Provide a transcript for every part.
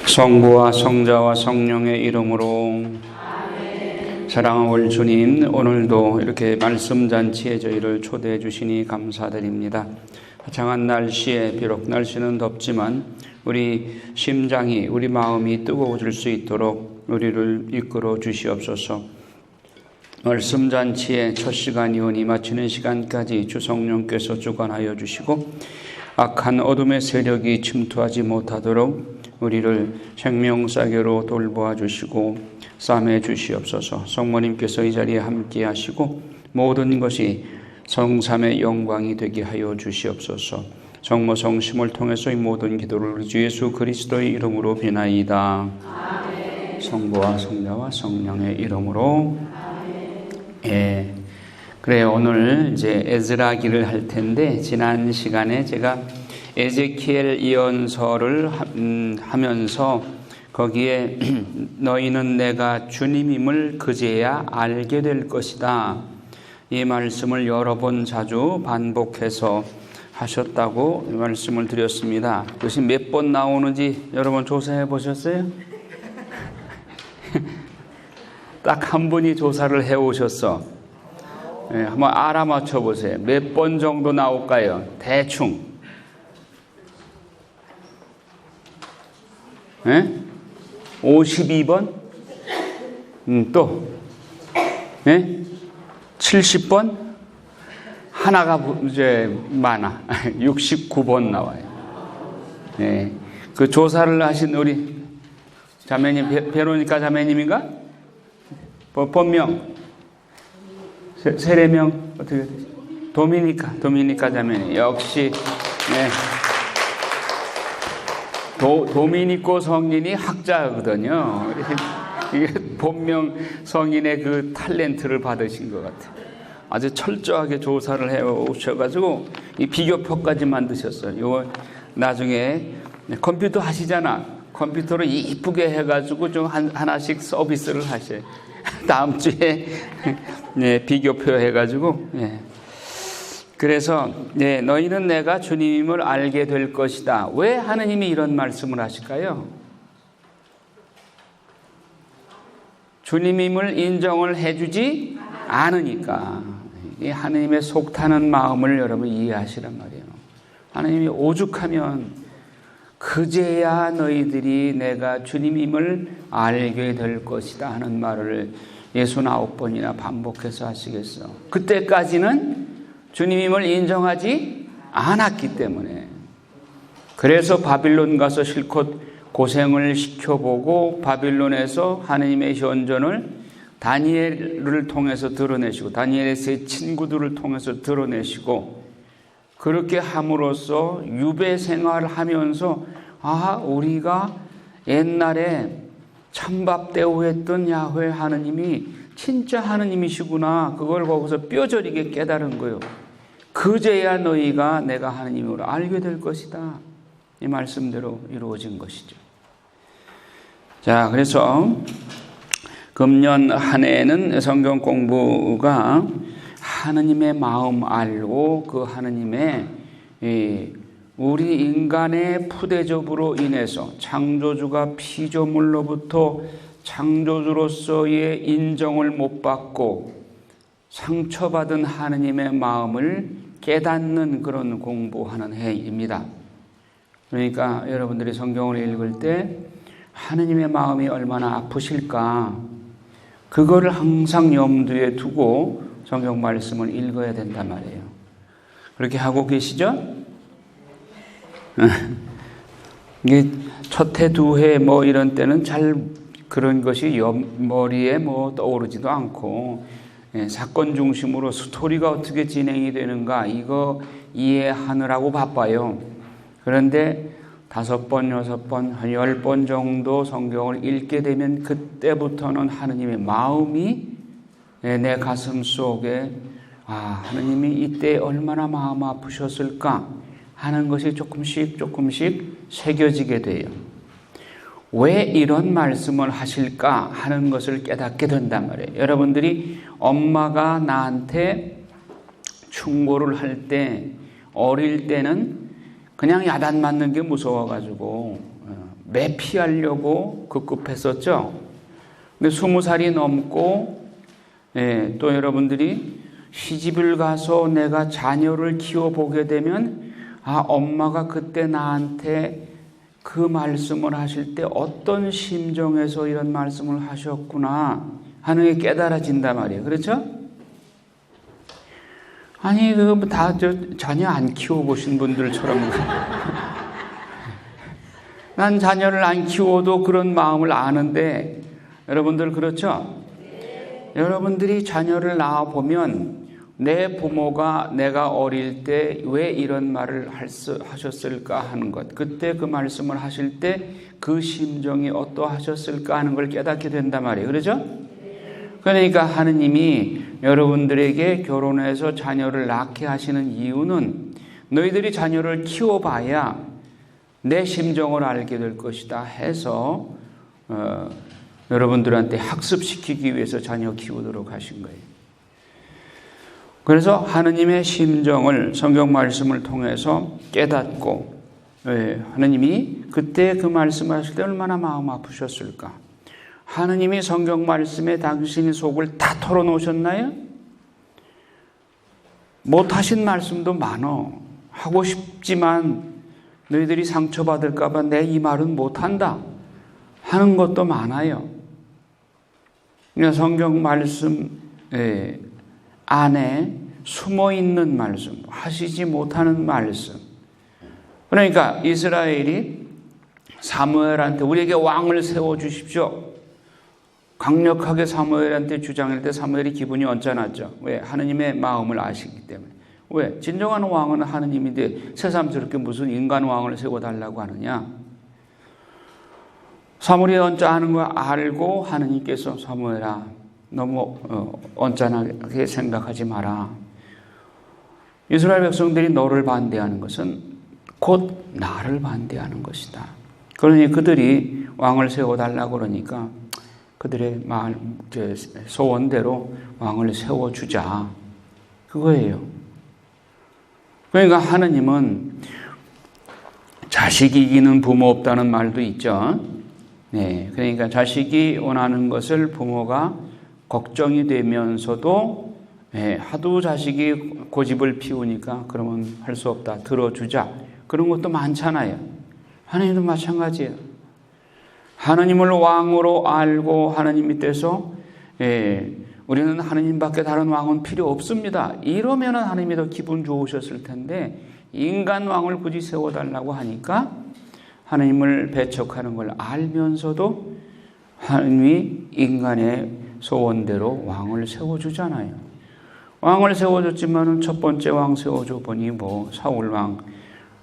성부와 성자와 성령의 이름으로. 사랑하는 주님, 오늘도 이렇게 말씀잔치에 저희를 초대해 주시니 감사드립니다. 장한 날씨에 비록 날씨는 덥지만 우리 심장이, 우리 마음이 뜨거워질 수 있도록 우리를 이끌어 주시옵소서. 말씀잔치의 첫 시간이오니 마치는 시간까지 주 성령께서 주관하여 주시고 악한 어둠의 세력이 침투하지 못하도록 우리를 생명사계로 돌보아 주시고 싸매 주시옵소서. 성모님께서 이 자리에 함께 하시고 모든 것이 성삼의 영광이 되게 하여 주시옵소서. 성모 성심을 통해서 이 모든 기도를 주 예수 그리스도의 이름으로 비나이다. 아멘. 성부와 성자와 성령의 이름으로. 아멘. 예. 그래요. 오늘 이제 에스라기를 할 텐데 지난 시간에 제가 에제키엘 예언서를 하면서 거기에 너희는 내가 주님임을 그제야 알게 될 것이다, 이 말씀을 여러 번 자주 반복해서 하셨다고 말씀을 드렸습니다. 그것이 몇 번 나오는지 여러분 조사해 보셨어요? 딱 한 분이 조사를 해 오셨어. 네, 한번 알아맞혀 보세요. 몇 번 정도 나올까요? 대충. 네? 52번? 또? 네? 70번? 하나가 이제 많아. 69번 나와요. 네. 그 조사를 하신 우리 자매님, 베로니카 자매님인가? 본명? 세례명? 어떻게 되지? 도미니카 자매님. 역시, 네. 도미니코 성인이 학자거든요. 이게 본명 성인의 그 탤런트를 받으신 것 같아요. 아주 철저하게 조사를 해 오셔가지고 이 비교표까지 만드셨어요. 이거 나중에 컴퓨터 하시잖아. 컴퓨터로 이쁘게 해가지고 좀 하나씩 서비스를 하셔요. 다음 주에 네, 비교표 해가지고. 네. 그래서 네, 너희는 내가 주님을 알게 될 것이다. 왜 하느님이 이런 말씀을 하실까요? 주님임을 인정을 해주지 않으니까. 이 하느님의 속타는 마음을 여러분 이해하시란 말이에요. 하느님이 오죽하면 그제야 너희들이 내가 주님임을 알게 될 것이다 하는 말을 69번이나 반복해서 하시겠어. 그때까지는 주님임을 인정하지 않았기 때문에. 그래서 바빌론 가서 실컷 고생을 시켜보고 바빌론에서 하느님의 현존을 다니엘을 통해서 드러내시고 다니엘의 세 친구들을 통해서 드러내시고 그렇게 함으로써 유배 생활을 하면서 우리가 옛날에 찬밥 대우했던 야훼 하느님이 진짜 하느님이시구나, 그걸 거기서 뼈저리게 깨달은 거예요. 그제야 너희가 내가 하느님으로 알게 될 것이다, 이 말씀대로 이루어진 것이죠. 자, 그래서 금년 한 해에는 성경 공부가 하느님의 마음 알고 그 하느님의 우리 인간의 푸대접으로 인해서 창조주가 피조물로부터 창조주로서의 인정을 못 받고 상처받은 하느님의 마음을 깨닫는 그런 공부하는 해입니다. 그러니까 여러분들이 성경을 읽을 때 하느님의 마음이 얼마나 아프실까, 그거를 항상 염두에 두고 성경 말씀을 읽어야 된단 말이에요. 그렇게 하고 계시죠? 이게 첫 해, 두 해 뭐 이런 때는 잘 그런 것이 머리에 뭐 떠오르지도 않고, 사건 중심으로 스토리가 어떻게 진행이 되는가 이거 이해하느라고 바빠요. 그런데 5번, 6번, 한 10번 정도 성경을 읽게 되면 그때부터는 하느님의 마음이 내 가슴 속에 하느님이 이때 얼마나 마음 아프셨을까 하는 것이 조금씩 새겨지게 돼요. 왜 이런 말씀을 하실까 하는 것을 깨닫게 된단 말이에요. 여러분들이 엄마가 나한테 충고를 할 때, 어릴 때는 그냥 야단 맞는 게 무서워가지고 매피하려고 급급했었죠. 근데 20살이 넘고 또 여러분들이 시집을 가서 내가 자녀를 키워보게 되면 엄마가 그때 나한테 그 말씀을 하실 때 어떤 심정에서 이런 말씀을 하셨구나 하는 게 깨달아진단 말이에요. 그렇죠? 아니, 다 자녀 안 키워보신 분들처럼. 난 자녀를 안 키워도 그런 마음을 아는데, 여러분들 그렇죠? 여러분들이 자녀를 낳아보면 내 부모가 내가 어릴 때 왜 이런 말을 하셨을까 하는 것, 그때 그 말씀을 하실 때 그 심정이 어떠하셨을까 하는 걸 깨닫게 된단 말이에요. 그렇죠? 그러니까 하느님이 여러분들에게 결혼해서 자녀를 낳게 하시는 이유는 너희들이 자녀를 키워봐야 내 심정을 알게 될 것이다 해서 여러분들한테 학습시키기 위해서 자녀 키우도록 하신 거예요. 그래서 하느님의 심정을 성경 말씀을 통해서 깨닫고 하느님이 그때 그 말씀하실 때 얼마나 마음 아프셨을까. 하느님이 성경 말씀에 당신의 속을 다 털어놓으셨나요? 못하신 말씀도 많어. 하고 싶지만 너희들이 상처받을까 봐 내 이 말은 못한다 하는 것도 많아요. 그러니까 성경 말씀 안에 숨어있는 말씀, 하시지 못하는 말씀. 그러니까 이스라엘이 사무엘한테 우리에게 왕을 세워주십시오. 강력하게 사무엘한테 주장할 때 사무엘이 기분이 언짢았죠. 왜? 하느님의 마음을 아시기 때문에. 왜? 진정한 왕은 하느님인데 새삼스럽게 무슨 인간 왕을 세워달라고 하느냐. 사무엘이 언짢은 거 알고 하느님께서 사무엘아 너무 언짢게 생각하지 마라. 이스라엘 백성들이 너를 반대하는 것은 곧 나를 반대하는 것이다. 그러니 그들이 왕을 세워달라고 그러니까 그들의 소원대로 왕을 세워주자. 그거예요. 그러니까 하느님은 자식이 이기는 부모 없다는 말도 있죠. 네, 그러니까 자식이 원하는 것을 부모가 걱정이 되면서도 하도 자식이 고집을 피우니까 그러면 할 수 없다. 들어주자. 그런 것도 많잖아요. 하느님도 마찬가지예요. 하느님을 왕으로 알고 하느님 밑에서 우리는 하느님밖에 다른 왕은 필요 없습니다. 이러면 하느님이 더 기분 좋으셨을 텐데 인간 왕을 굳이 세워달라고 하니까 하느님을 배척하는 걸 알면서도 하느님이 인간의 소원대로 왕을 세워주잖아요. 왕을 세워줬지만은 첫 번째 왕 세워줘 보니 사울 왕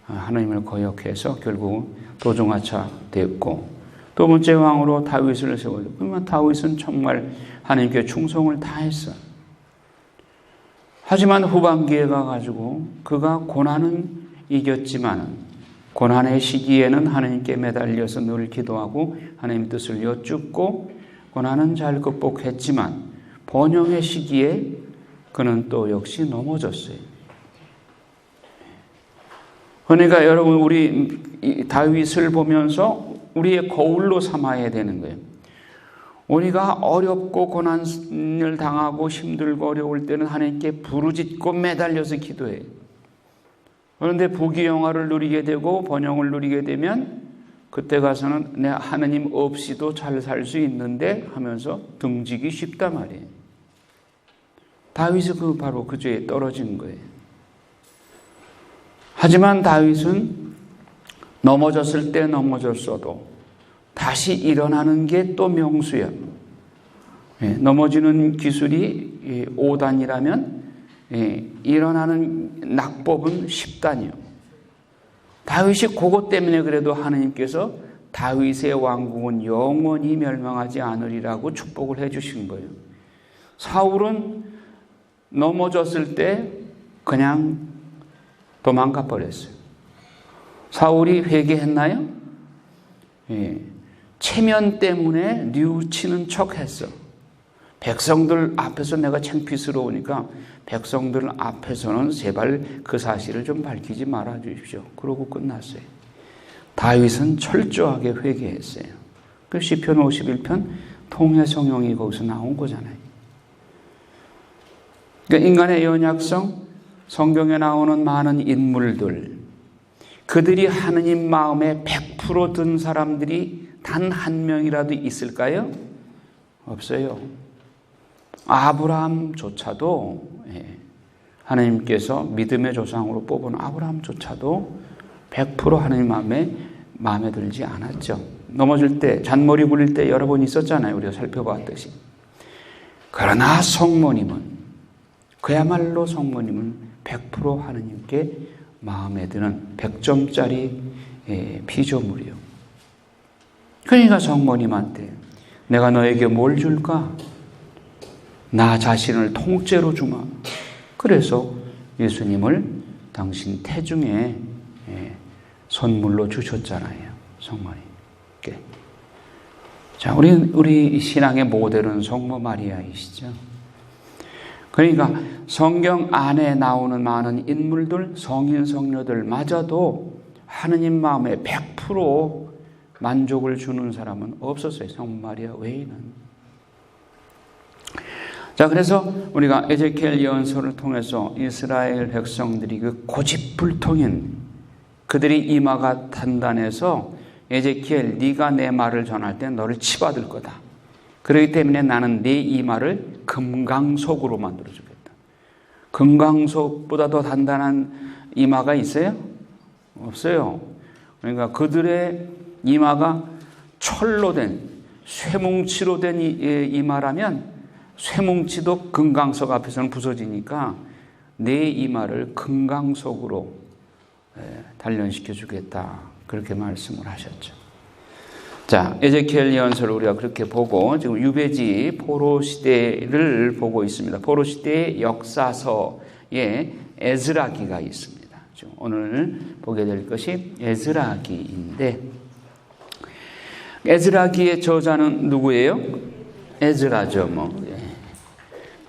하느님을 거역해서 결국 도중하차 됐고, 두 번째 왕으로 다윗을 세워줘. 그러면 다윗은 정말 하느님께 충성을 다했어. 하지만 후반기에 가가지고 그가 고난은 이겼지만 고난의 시기에는 하느님께 매달려서 늘 기도하고 하느님 뜻을 여쭙고 고난은 잘 극복했지만 번영의 시기에 그는 또 역시 넘어졌어요. 그러니까 여러분 우리 다윗을 보면서 우리의 거울로 삼아야 되는 거예요. 우리가 어렵고 고난을 당하고 힘들고 어려울 때는 하나님께 부르짖고 매달려서 기도해요. 그런데 부귀영화를 누리게 되고 번영을 누리게 되면 그때 가서는 내 하나님 없이도 잘 살 수 있는데 하면서 등지기 쉽단 말이에요. 다윗은 바로 그 죄에 떨어진 거예요. 하지만 다윗은 넘어졌을 때 넘어졌어도 다시 일어나는 게 또 명수야. 넘어지는 기술이 5단이라면 일어나는 낙법은 10단이요. 다윗이 그것 때문에 그래도 하나님께서 다윗의 왕국은 영원히 멸망하지 않으리라고 축복을 해 주신 거예요. 사울은 넘어졌을 때 그냥 도망가 버렸어요. 사울이 회개했나요? 체면 때문에 뉘우치는 척 했어. 백성들 앞에서 내가 창피스러우니까 백성들 앞에서는 제발 그 사실을 좀 밝히지 말아 주십시오. 그러고 끝났어요. 다윗은 철저하게 회개했어요. 그 시편 51편 통해 성령이 거기서 나온 거잖아요. 그러니까 인간의 연약성, 성경에 나오는 많은 인물들, 그들이 하느님 마음에 100% 든 사람들이 단 한 명이라도 있을까요? 없어요. 아브라함조차도 하나님께서 믿음의 조상으로 뽑은 아브라함조차도 100% 하나님 마음에 들지 않았죠. 넘어질 때, 잔머리 굴릴 때 여러 번 있었잖아요. 우리가 살펴봤듯이. 그러나 성모님은, 그야말로 성모님은 100% 하나님께 마음에 드는 100점짜리 피조물이요. 그러니까 성모님한테 내가 너에게 뭘 줄까? 나 자신을 통째로 주마. 그래서 예수님을 당신 태중에 선물로 주셨잖아요. 성모님께. 자, 우리 신앙의 모델은 성모 마리아이시죠. 그러니까 성경 안에 나오는 많은 인물들, 성인, 성녀들마저도 하느님 마음에 100% 만족을 주는 사람은 없었어요. 성모 마리아 외에는. 자, 그래서 우리가 에제키엘 예언서를 통해서 이스라엘 백성들이 그 고집불통인 그들이 이마가 단단해서 에제키엘 네가 내 말을 전할 때 너를 치받을 거다. 그렇기 때문에 나는 네 이마를 금강석으로 만들어주겠다. 금강석보다 더 단단한 이마가 있어요? 없어요. 그러니까 그들의 이마가 철로 된, 쇠뭉치로 된 이마라면 쇠뭉치도 금강석 앞에서는 부서지니까 내 이마를 금강석으로 단련시켜 주겠다. 그렇게 말씀을 하셨죠. 자, 에제키엘 예언서를 우리가 그렇게 보고 지금 유배지 포로 시대를 보고 있습니다. 포로 시대의 역사서에 에즈라기가 있습니다. 오늘 보게 될 것이 에즈라기인데, 에즈라기의 저자는 누구예요? 에즈라죠, 뭐.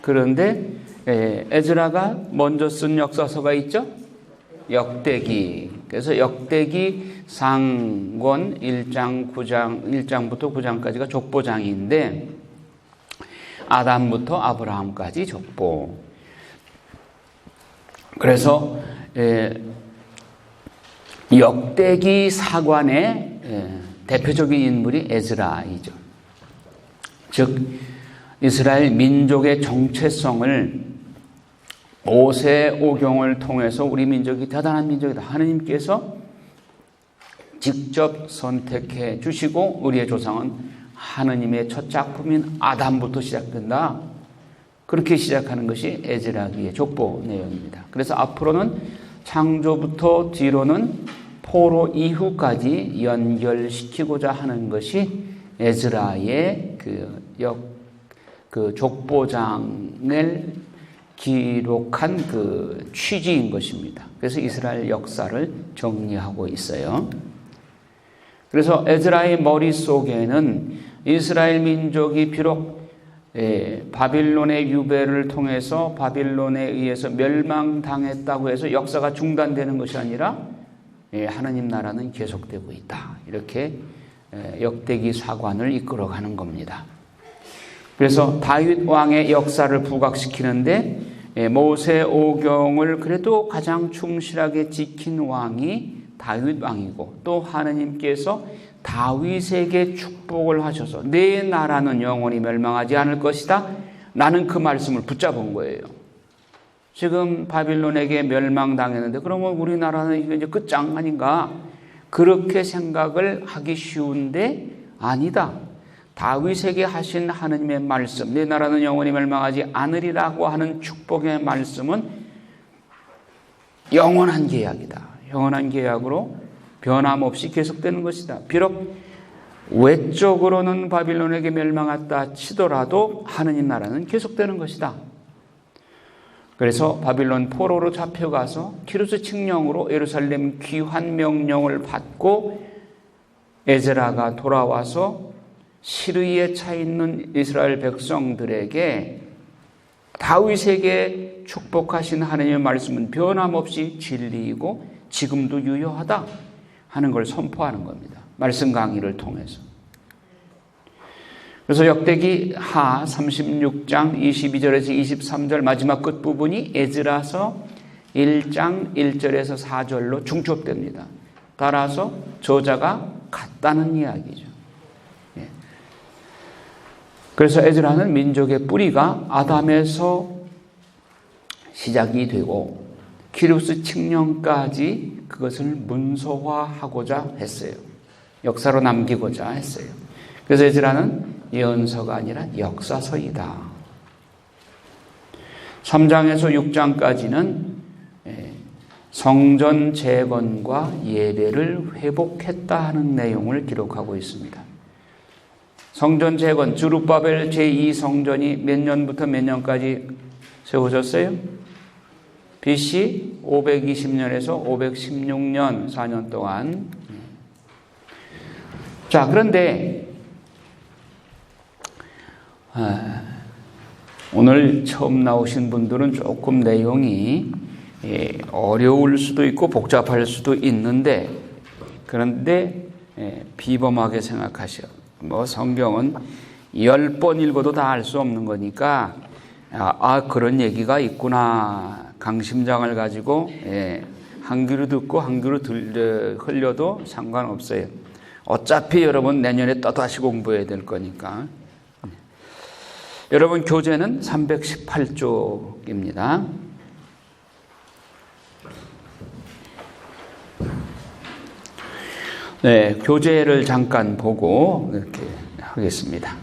그런데 에즈라가 먼저 쓴 역사서가 있죠? 역대기. 그래서 역대기 상권 1장부터 9장까지가 족보장인데 아담부터 아브라함까지 족보. 그래서 역대기 사관의 대표적인 인물이 에즈라이죠. 즉 이스라엘 민족의 정체성을 모세 오경을 통해서 우리 민족이 대단한 민족이다. 하느님께서 직접 선택해 주시고 우리의 조상은 하느님의 첫 작품인 아담부터 시작된다. 그렇게 시작하는 것이 에즈라기의 족보 내용입니다. 그래서 앞으로는 창조부터 뒤로는 포로 이후까지 연결시키고자 하는 것이 에즈라의 그 족보장을 기록한 그 취지인 것입니다. 그래서 이스라엘 역사를 정리하고 있어요. 그래서 에즈라의 머릿속에는 이스라엘 민족이 비록 바빌론의 유배를 통해서 바빌론에 의해서 멸망당했다고 해서 역사가 중단되는 것이 아니라 하나님 나라는 계속되고 있다. 이렇게 역대기 사관을 이끌어가는 겁니다. 그래서 다윗 왕의 역사를 부각시키는데 모세 오경을 그래도 가장 충실하게 지킨 왕이 다윗 왕이고 또 하느님께서 다윗에게 축복을 하셔서 내 나라는 영원히 멸망하지 않을 것이다. 나는 그 말씀을 붙잡은 거예요. 지금 바빌론에게 멸망당했는데 그러면 우리나라는 이제 끝장 아닌가? 그렇게 생각을 하기 쉬운데 아니다. 다윗에게 하신 하느님의 말씀, 내 나라는 영원히 멸망하지 않으리라고 하는 축복의 말씀은 영원한 계약이다. 영원한 계약으로 변함없이 계속되는 것이다. 비록 외적으로는 바빌론에게 멸망했다 치더라도 하느님 나라는 계속되는 것이다. 그래서 바빌론 포로로 잡혀가서 키루스 칙령으로 예루살렘 귀환 명령을 받고 에즈라가 돌아와서 시르이에 차 있는 이스라엘 백성들에게 다윗에게 축복하신 하나님의 말씀은 변함없이 진리이고 지금도 유효하다 하는 걸 선포하는 겁니다. 말씀 강의를 통해서. 그래서 역대기 하 36장 22절에서 23절 마지막 끝부분이 에즈라서 1장 1절에서 4절로 중첩됩니다. 따라서 저자가 같다는 이야기죠. 그래서 에즈라는 민족의 뿌리가 아담에서 시작이 되고 키루스 칙령까지 그것을 문서화하고자 했어요. 역사로 남기고자 했어요. 그래서 에즈라는 예언서가 아니라 역사서이다. 3장에서 6장까지는 성전 재건과 예배를 회복했다 하는 내용을 기록하고 있습니다. 성전 재건, 주룹바벨 제2성전이 몇 년부터 몇 년까지 세워졌어요? BC 520년에서 516년 4년 동안. 자, 그런데 오늘 처음 나오신 분들은 조금 내용이 어려울 수도 있고 복잡할 수도 있는데, 그런데 비범하게 생각하셔. 성경은 10번 읽어도 다 알 수 없는 거니까 그런 얘기가 있구나. 강심장을 가지고 한 귀로 듣고 한 귀로 흘려도 상관없어요. 어차피 여러분 내년에 또다시 공부해야 될 거니까. 여러분 교재는 318쪽입니다. 네, 교재를 잠깐 보고 이렇게 하겠습니다.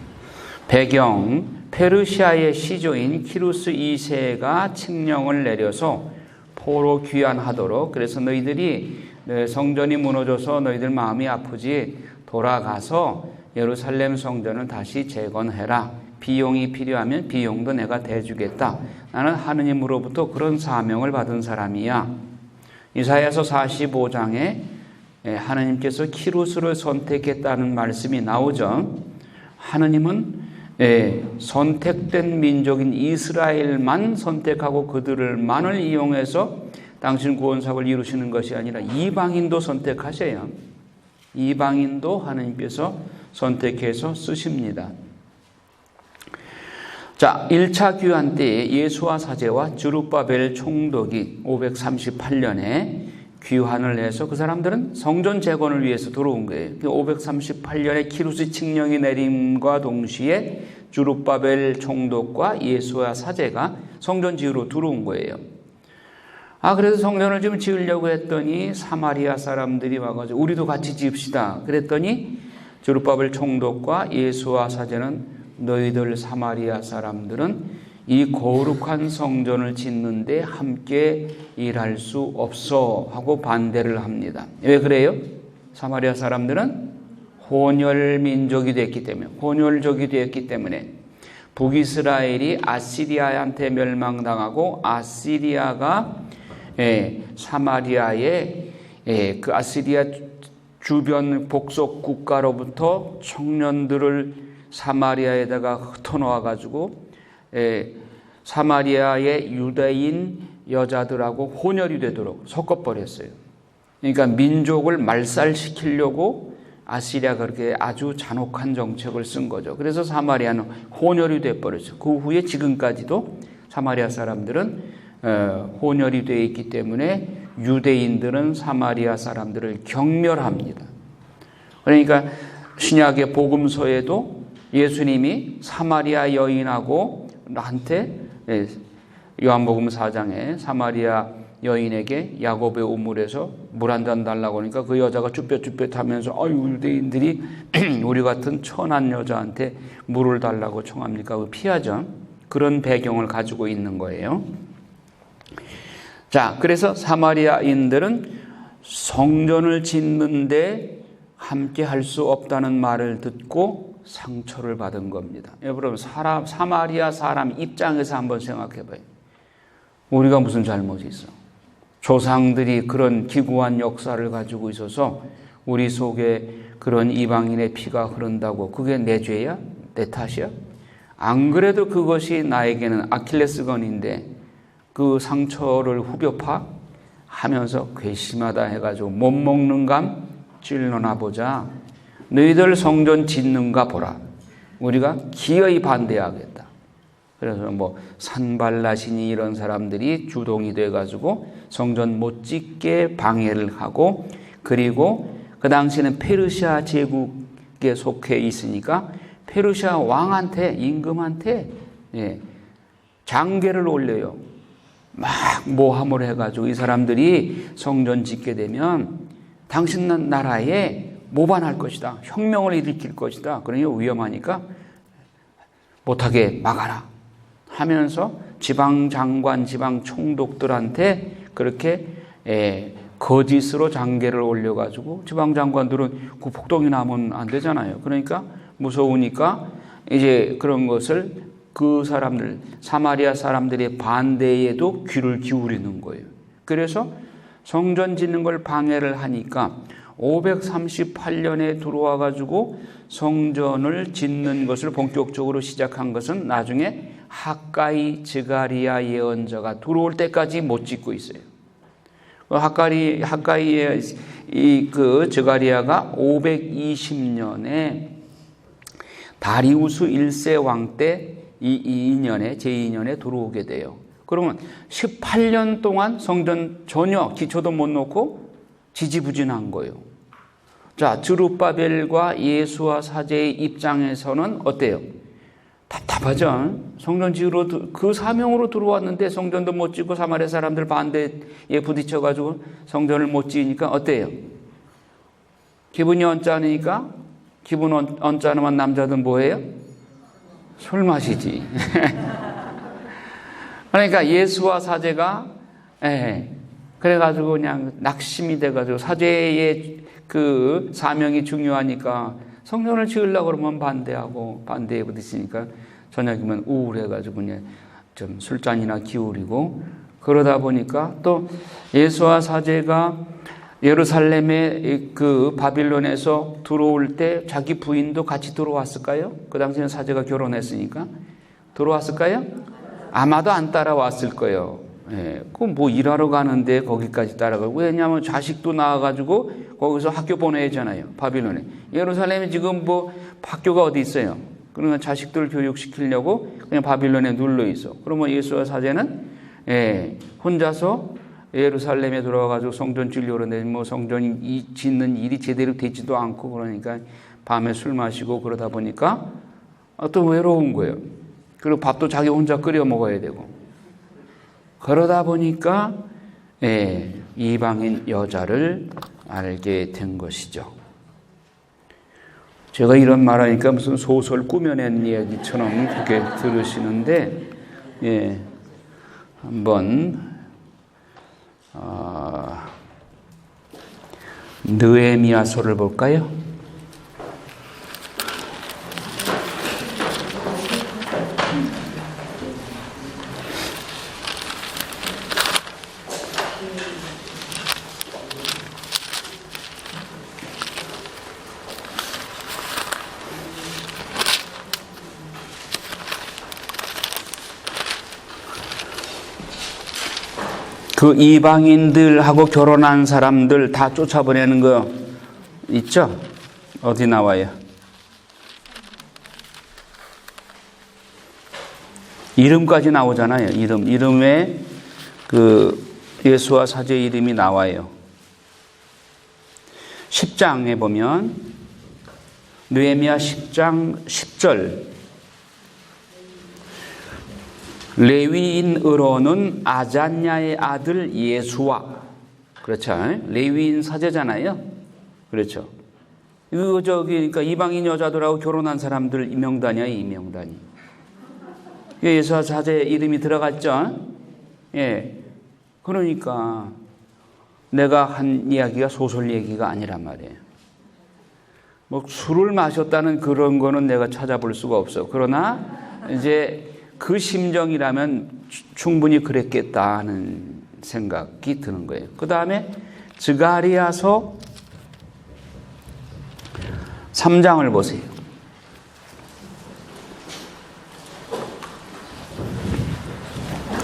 배경, 페르시아의 시조인 키루스 2세가 칙령을 내려서 포로 귀환하도록, 그래서 너희들이 성전이 무너져서 너희들 마음이 아프지 돌아가서 예루살렘 성전을 다시 재건해라. 비용이 필요하면 비용도 내가 대주겠다. 나는 하느님으로부터 그런 사명을 받은 사람이야. 이사야서 45장에 하나님께서 키루스를 선택했다는 말씀이 나오죠. 하나님은 선택된 민족인 이스라엘만 선택하고 그들만을 이용해서 당신 구원사역을 이루시는 것이 아니라 이방인도 선택하셔요. 이방인도 하나님께서 선택해서 쓰십니다. 자, 1차 귀환 때 예수와 사제와 주룹바벨 총독이 538년에 귀환을 해서 그 사람들은 성전 재건을 위해서 들어온 거예요. 538년에 키루스 칙령이 내림과 동시에 주룹바벨 총독과 예수와 사제가 성전 지으러 들어온 거예요. 그래서 성전을 좀 지으려고 했더니 사마리아 사람들이 와가지고 우리도 같이 지읍시다. 그랬더니 주룹바벨 총독과 예수와 사제는 너희들 사마리아 사람들은 이 거룩한 성전을 짓는데 함께 일할 수 없어 하고 반대를 합니다. 왜 그래요? 사마리아 사람들은 혼혈민족이 됐기 때문에, 혼혈족이 되었기 때문에 북이스라엘이 아시리아한테 멸망당하고 아시리아가 사마리아의 그 아시리아 주변 복속 국가로부터 청년들을 사마리아에다가 흩어놓아 가지고 사마리아의 유대인 여자들하고 혼혈이 되도록 섞어버렸어요. 그러니까 민족을 말살시키려고 아시리아가 그렇게 아주 잔혹한 정책을 쓴 거죠. 그래서 사마리아는 혼혈이 되어버렸죠. 그 후에 지금까지도 사마리아 사람들은 혼혈이 되어 있기 때문에 유대인들은 사마리아 사람들을 경멸합니다. 그러니까 신약의 복음서에도 예수님이 사마리아 여인하고 나한테 요한복음 4장에 사마리아 여인에게 야곱의 우물에서 물 한 잔 달라고 하니까 그 여자가 쭈뼛쭈뼛 하면서 유대인들이 우리 같은 천한 여자한테 물을 달라고 청합니까? 피하죠. 그런 배경을 가지고 있는 거예요. 자, 그래서 사마리아인들은 성전을 짓는데 함께 할 수 없다는 말을 듣고 상처를 받은 겁니다. 여러분, 사마리아 사람 입장에서 한번 생각해 봐요. 우리가 무슨 잘못이 있어? 조상들이 그런 기구한 역사를 가지고 있어서 우리 속에 그런 이방인의 피가 흐른다고 그게 내 죄야? 내 탓이야? 안 그래도 그것이 나에게는 아킬레스건인데 그 상처를 후벼파 하면서 괘씸하다 해가지고 못 먹는 감 찔러나 보자. 너희들 성전 짓는가 보라. 우리가 기어이 반대하겠다. 그래서 뭐 산발라시니 이런 사람들이 주동이 돼가지고 성전 못 짓게 방해를 하고, 그리고 그 당시에는 페르시아 제국에 속해 있으니까 페르시아 왕한테, 임금한테 장계를 올려요. 막 모함을 해가지고 이 사람들이 성전 짓게 되면 당신 나라에 모반할 것이다. 혁명을 일으킬 것이다. 그러니 위험하니까 못하게 막아라 하면서 지방 장관, 지방 총독들한테 그렇게 거짓으로 장계를 올려가지고, 지방 장관들은 그 폭동이 나면 안 되잖아요. 그러니까 무서우니까 이제 그런 것을 그 사람들, 사마리아 사람들의 반대에도 귀를 기울이는 거예요. 그래서 성전 짓는 걸 방해를 하니까 538년에 들어와 가지고 성전을 짓는 것을 본격적으로 시작한 것은 나중에 학가이 즈가리아 예언자가 들어올 때까지 못 짓고 있어요. 학가이의 그 즈가리아가 520년에 다리우스 1세 왕 때 제2년에 들어오게 돼요. 그러면 18년 동안 성전 전혀 기초도 못 놓고 지지부진한 거예요. 자, 스룹바벨과 예수와 사제의 입장에서는 어때요? 답답하죠. 성전 지으러 그 사명으로 들어왔는데 성전도 못 짓고 사마리아 사람들 반대에 부딪혀가지고 성전을 못 지으니까 어때요? 기분이 언짢으니까, 기분 언짢으면 남자들 뭐해요? 술 마시지. 그러니까 예수와 사제가 그래가지고 그냥 낙심이 돼가지고, 사제의 그 사명이 중요하니까 성전을 지으려고 그러면 반대하고, 반대에 부딪히니까 저녁이면 우울해가지고 그냥 좀 술잔이나 기울이고, 그러다 보니까 또 예수와 사제가 예루살렘에 그 바빌론에서 들어올 때 자기 부인도 같이 들어왔을까요? 그 당시에는 사제가 결혼했으니까 들어왔을까요? 아마도 안 따라왔을 거예요. 그 뭐 일하러 가는데 거기까지 따라가고, 왜냐하면 자식도 낳아가지고 거기서 학교 보내야 하잖아요. 바빌론에. 예루살렘에 지금 뭐 학교가 어디 있어요? 그러니까 자식들 교육시키려고 그냥 바빌론에 눌러 있어. 그러면 예수와 사제는 혼자서 예루살렘에 들어와가지고 성전 지으려고 하는데 뭐 성전 짓는 일이 제대로 되지도 않고, 그러니까 밤에 술 마시고 그러다 보니까 또 외로운 거예요. 그리고 밥도 자기 혼자 끓여 먹어야 되고, 그러다 보니까 이방인 여자를 알게 된 것이죠. 제가 이런 말하니까 무슨 소설 꾸며낸 이야기처럼 그렇게 들으시는데, 한번 느헤미야서를 볼까요? 그 이방인들하고 결혼한 사람들 다 쫓아보내는 거 있죠? 어디 나와요? 이름까지 나오잖아요. 이름에 그 예수와 사제 이름이 나와요. 10장에 보면 느헤미야 10장 10절, 레위인으로는 아잔야의 아들 예수와, 그렇죠? 레위인 사제잖아요. 그렇죠? 그러니까 이방인 여자들하고 결혼한 사람들 명단이야, 이 명단이. 예수와 사제 이름이 들어갔죠? 그러니까 내가 한 이야기가 소설 얘기가 아니란 말이에요. 뭐 술을 마셨다는 그런 거는 내가 찾아볼 수가 없어. 그러나 이제 그 심정이라면 충분히 그랬겠다 하는 생각이 드는 거예요. 그 다음에 즈가리아서 3장을 보세요.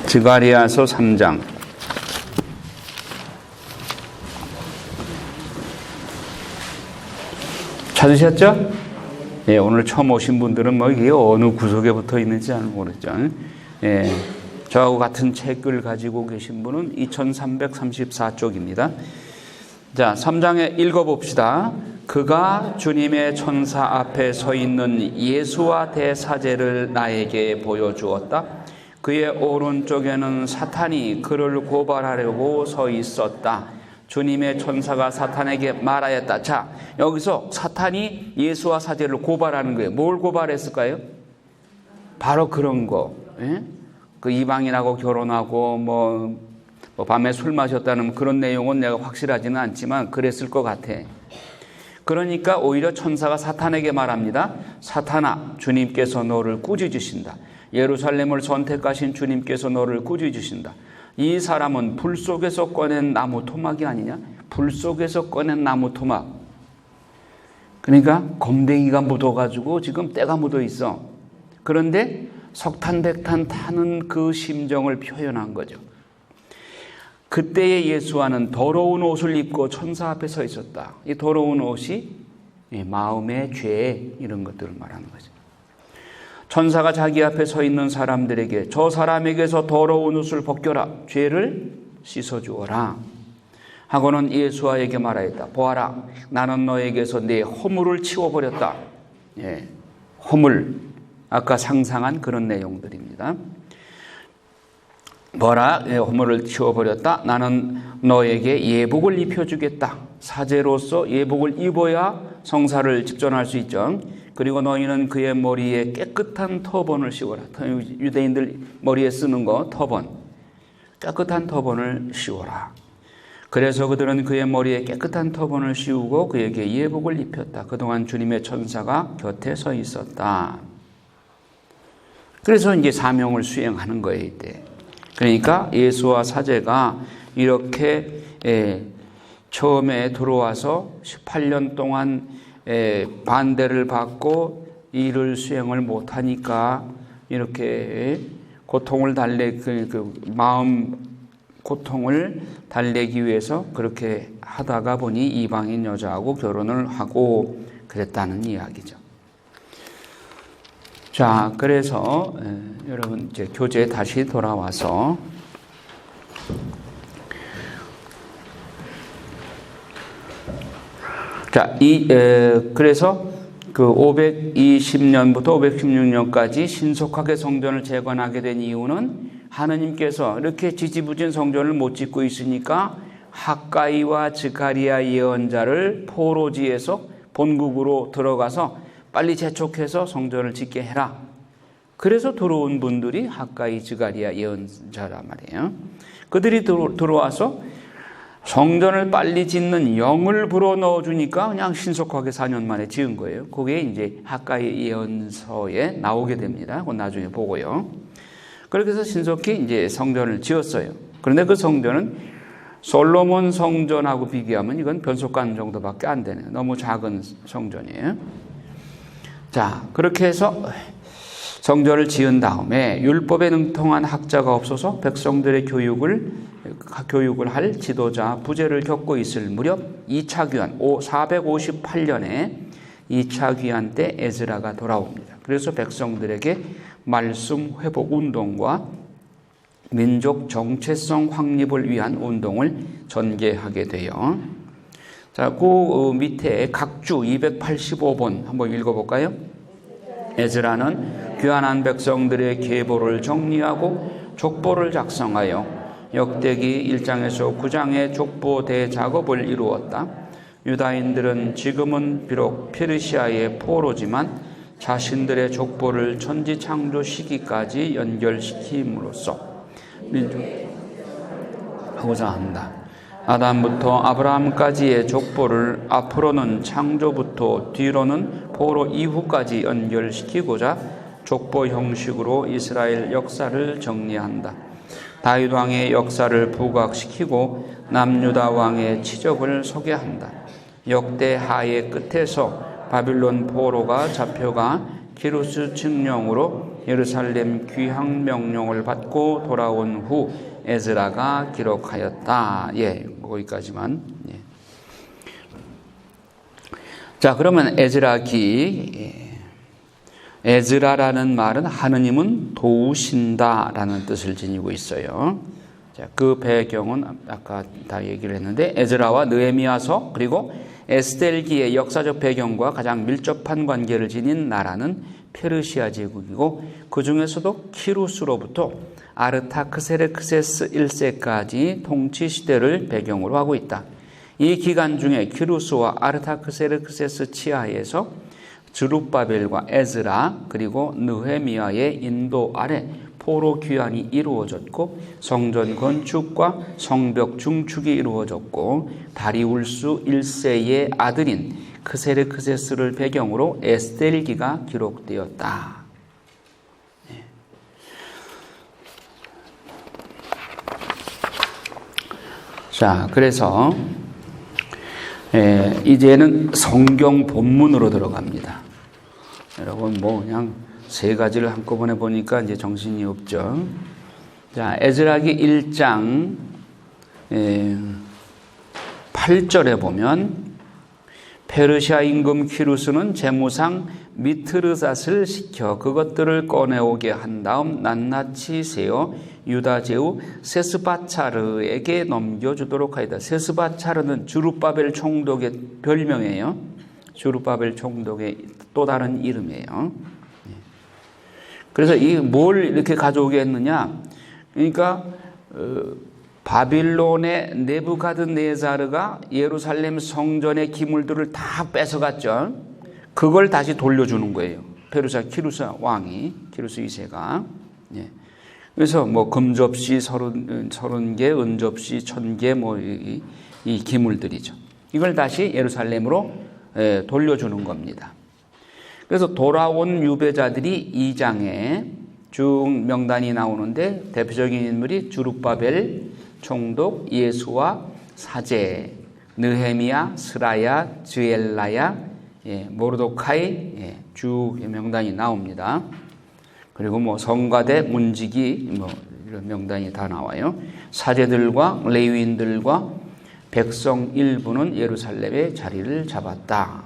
스가랴서 3장. 찾으셨죠? 예, 오늘 처음 오신 분들은 뭐 이게 어느 구석에 붙어 있는지 잘 모르죠. 예, 저하고 같은 책을 가지고 계신 분은 2334쪽입니다. 자, 3장에 읽어봅시다. 그가 주님의 천사 앞에 서 있는 예수와 대사제를 나에게 보여주었다. 그의 오른쪽에는 사탄이 그를 고발하려고 서 있었다. 주님의 천사가 사탄에게 말하였다. 자, 여기서 사탄이 예수와 사제를 고발하는 거예요. 뭘 고발했을까요? 바로 그런 거. 예? 그 이방인하고 결혼하고 뭐 밤에 술 마셨다는 그런 내용은 내가 확실하지는 않지만 그랬을 것 같아. 그러니까 오히려 천사가 사탄에게 말합니다. 사탄아, 주님께서 너를 꾸짖으신다. 예루살렘을 선택하신 주님께서 너를 꾸짖으신다. 이 사람은 불 속에서 꺼낸 나무 토막이 아니냐? 불 속에서 꺼낸 나무 토막. 그러니까 검댕이가 묻어가지고 지금 때가 묻어 있어. 그런데 석탄백탄 타는 그 심정을 표현한 거죠. 그때의 예수와는 더러운 옷을 입고 천사 앞에 서 있었다. 이 더러운 옷이 마음의 죄 이런 것들을 말하는 거죠. 천사가 자기 앞에 서 있는 사람들에게 저 사람에게서 더러운 옷을 벗겨라. 죄를 씻어주어라. 하고는 예수와에게 말하였다. 보아라. 나는 너에게서 내 허물을 치워버렸다. 예, 허물. 아까 상상한 그런 내용들입니다. 보아라. 내 허물을 치워버렸다. 나는 너에게 예복을 입혀주겠다. 사제로서 예복을 입어야 성사를 집전할 수 있죠. 그리고 너희는 그의 머리에 깨끗한 터번을 씌워라. 유대인들 머리에 쓰는 거 터번. 깨끗한 터번을 씌워라. 그래서 그들은 그의 머리에 깨끗한 터번을 씌우고 그에게 예복을 입혔다. 그동안 주님의 천사가 곁에 서 있었다. 그래서 이제 사명을 수행하는 거예요, 이때. 그러니까 예수와 사제가 이렇게 처음에 들어와서 18년 동안 반대를 받고 일을 수행을 못하니까 이렇게 고통을 마음 고통을 달래기 위해서 그렇게 하다가 보니 이방인 여자하고 결혼을 하고 그랬다는 이야기죠. 자, 그래서 여러분 이제 교재에 다시 돌아와서 자, 그래서 그 520년부터 516년까지 신속하게 성전을 재건하게 된 이유는 하느님께서 이렇게 지지부진 성전을 못 짓고 있으니까 학가이와 스가랴 예언자를 포로지에서 본국으로 들어가서 빨리 재촉해서 성전을 짓게 해라. 그래서 들어온 분들이 학가이, 스가랴 예언자란 말이에요. 그들이 들어와서 성전을 빨리 짓는 영을 불어넣어 주니까 그냥 신속하게 4년 만에 지은 거예요. 그게 이제 학가이 예언서에 나오게 됩니다. 그건 나중에 보고요. 그렇게 해서 신속히 이제 성전을 지었어요. 그런데 그 성전은 솔로몬 성전하고 비교하면 이건 변속관 정도밖에 안 되네요. 너무 작은 성전이에요. 자, 그렇게 해서 성전을 지은 다음에 율법에 능통한 학자가 없어서 백성들의 교육을 할 지도자 부재를 겪고 있을 무렵 2차 귀환 458년에 2차 귀환 때 에스라가 돌아옵니다. 그래서 백성들에게 말씀 회복 운동과 민족 정체성 확립을 위한 운동을 전개하게 돼요. 자, 그 밑에 각주 285번 한번 읽어볼까요? 에스라는 귀환한 백성들의 계보를 정리하고 족보를 작성하여 역대기 1장에서 9장의 족보 대작업을 이루었다. 유다인들은 지금은 비록 페르시아의 포로지만 자신들의 족보를 천지창조 시기까지 연결시킴으로써 민족하고자 한다. 아담부터 아브라함까지의 족보를 앞으로는 창조부터 뒤로는 포로 이후까지 연결시키고자 족보 형식으로 이스라엘 역사를 정리한다. 다윗 왕의 역사를 부각시키고 남유다 왕의 치적을 소개한다. 역대하의 끝에서 바빌론 포로가 잡혀가 키루스 칙령으로 예루살렘 귀향 명령을 받고 돌아온 후 에즈라가 기록하였다. 예, 거기까지만. 예. 자, 그러면 에즈라기. 에즈라라는 말은 하느님은 도우신다라는 뜻을 지니고 있어요. 자, 그 배경은 아까 다 얘기를 했는데 에즈라와 느헤미야서 그리고 에스겔기의 역사적 배경과 가장 밀접한 관계를 지닌 나라는 페르시아 제국이고 그 중에서도 키루스로부터 아르타크세르크세스 1세까지 통치 시대를 배경으로 하고 있다. 이 기간 중에 키루스와 아르타크세르크세스 치하에서 스룹바벨과 에즈라 그리고 느헤미야의 인도 아래 포로 귀환이 이루어졌고 성전 건축과 성벽 중축이 이루어졌고 다리울수 1세의 아들인 크세르크세스를 배경으로 에스겔기가 기록되었다. 자, 그래서 이제는 성경 본문으로 들어갑니다. 여러분 뭐 그냥 세 가지를 한꺼번에 보니까 이제 정신이 없죠. 자, 에즈라기 1장 8절에 보면 페르시아 임금 키루스는 제무상 미트르닷을 시켜 그것들을 꺼내오게 한 다음 낱낱이 세어 유다 제후 세스바차르에게 넘겨주도록 하였다. 세스바차르는 주룹바벨 총독의 별명이에요. 주룹바벨 총독의 또 다른 이름이에요. 그래서 이 뭘 이렇게 가져오게 했느냐? 그러니까 바빌론의 네부갓네자르가 예루살렘 성전의 기물들을 다 뺏어갔죠. 그걸 다시 돌려주는 거예요. 페르시아 키루스 왕이, 키루스 2세가. 예. 그래서 뭐 금접시 30개, 은접시 1000개 뭐 이 기물들이죠. 이걸 다시 예루살렘으로 돌려주는 겁니다. 그래서 돌아온 유배자들이 2장에 쭉 명단이 나오는데 대표적인 인물이 주룹바벨 총독, 예수와 사제, 느헤미야, 스라야, 즈엘라야, 모르도카이 쭉 명단이 나옵니다. 그리고 뭐 성가대, 문지기 뭐 이런 명단이 다 나와요. 사제들과 레위인들과 백성 일부는 예루살렘에 자리를 잡았다.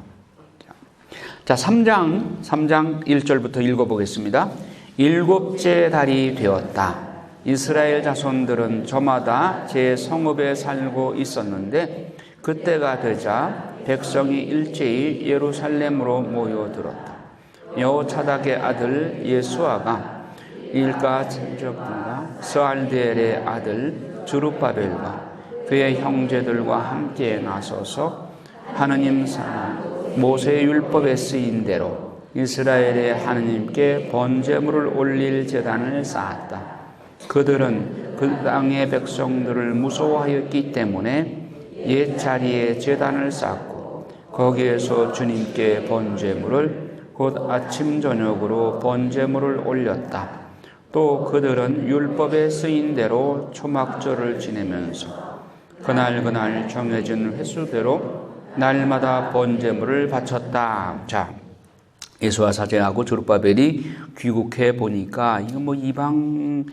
자, 3장 1절부터 읽어보겠습니다. 일곱째 달이 되었다. 이스라엘 자손들은 저마다 제 성읍에 살고 있었는데 그때가 되자 백성이 일제히 예루살렘으로 모여들었다. 여호차닥의 아들 예수아가 일가 친척들과 스알디엘의 아들 주룹바벨과 그의 형제들과 함께 나서서 하느님 사랑 모세의 율법에 쓰인 대로 이스라엘의 하느님께 번제물을 올릴 제단을 쌓았다. 그들은 그 땅의 백성들을 무서워하였기 때문에 옛 자리에 제단을 쌓고 거기에서 주님께 번제물을 곧 아침 저녁으로 번제물을 올렸다. 또 그들은 율법에 쓰인 대로 초막절을 지내면서 그날 정해진 횟수대로 날마다 번제물을 바쳤다. 자, 예수와 사제하고 주룹바벨이 귀국해 보니까 이거 뭐 이방인들의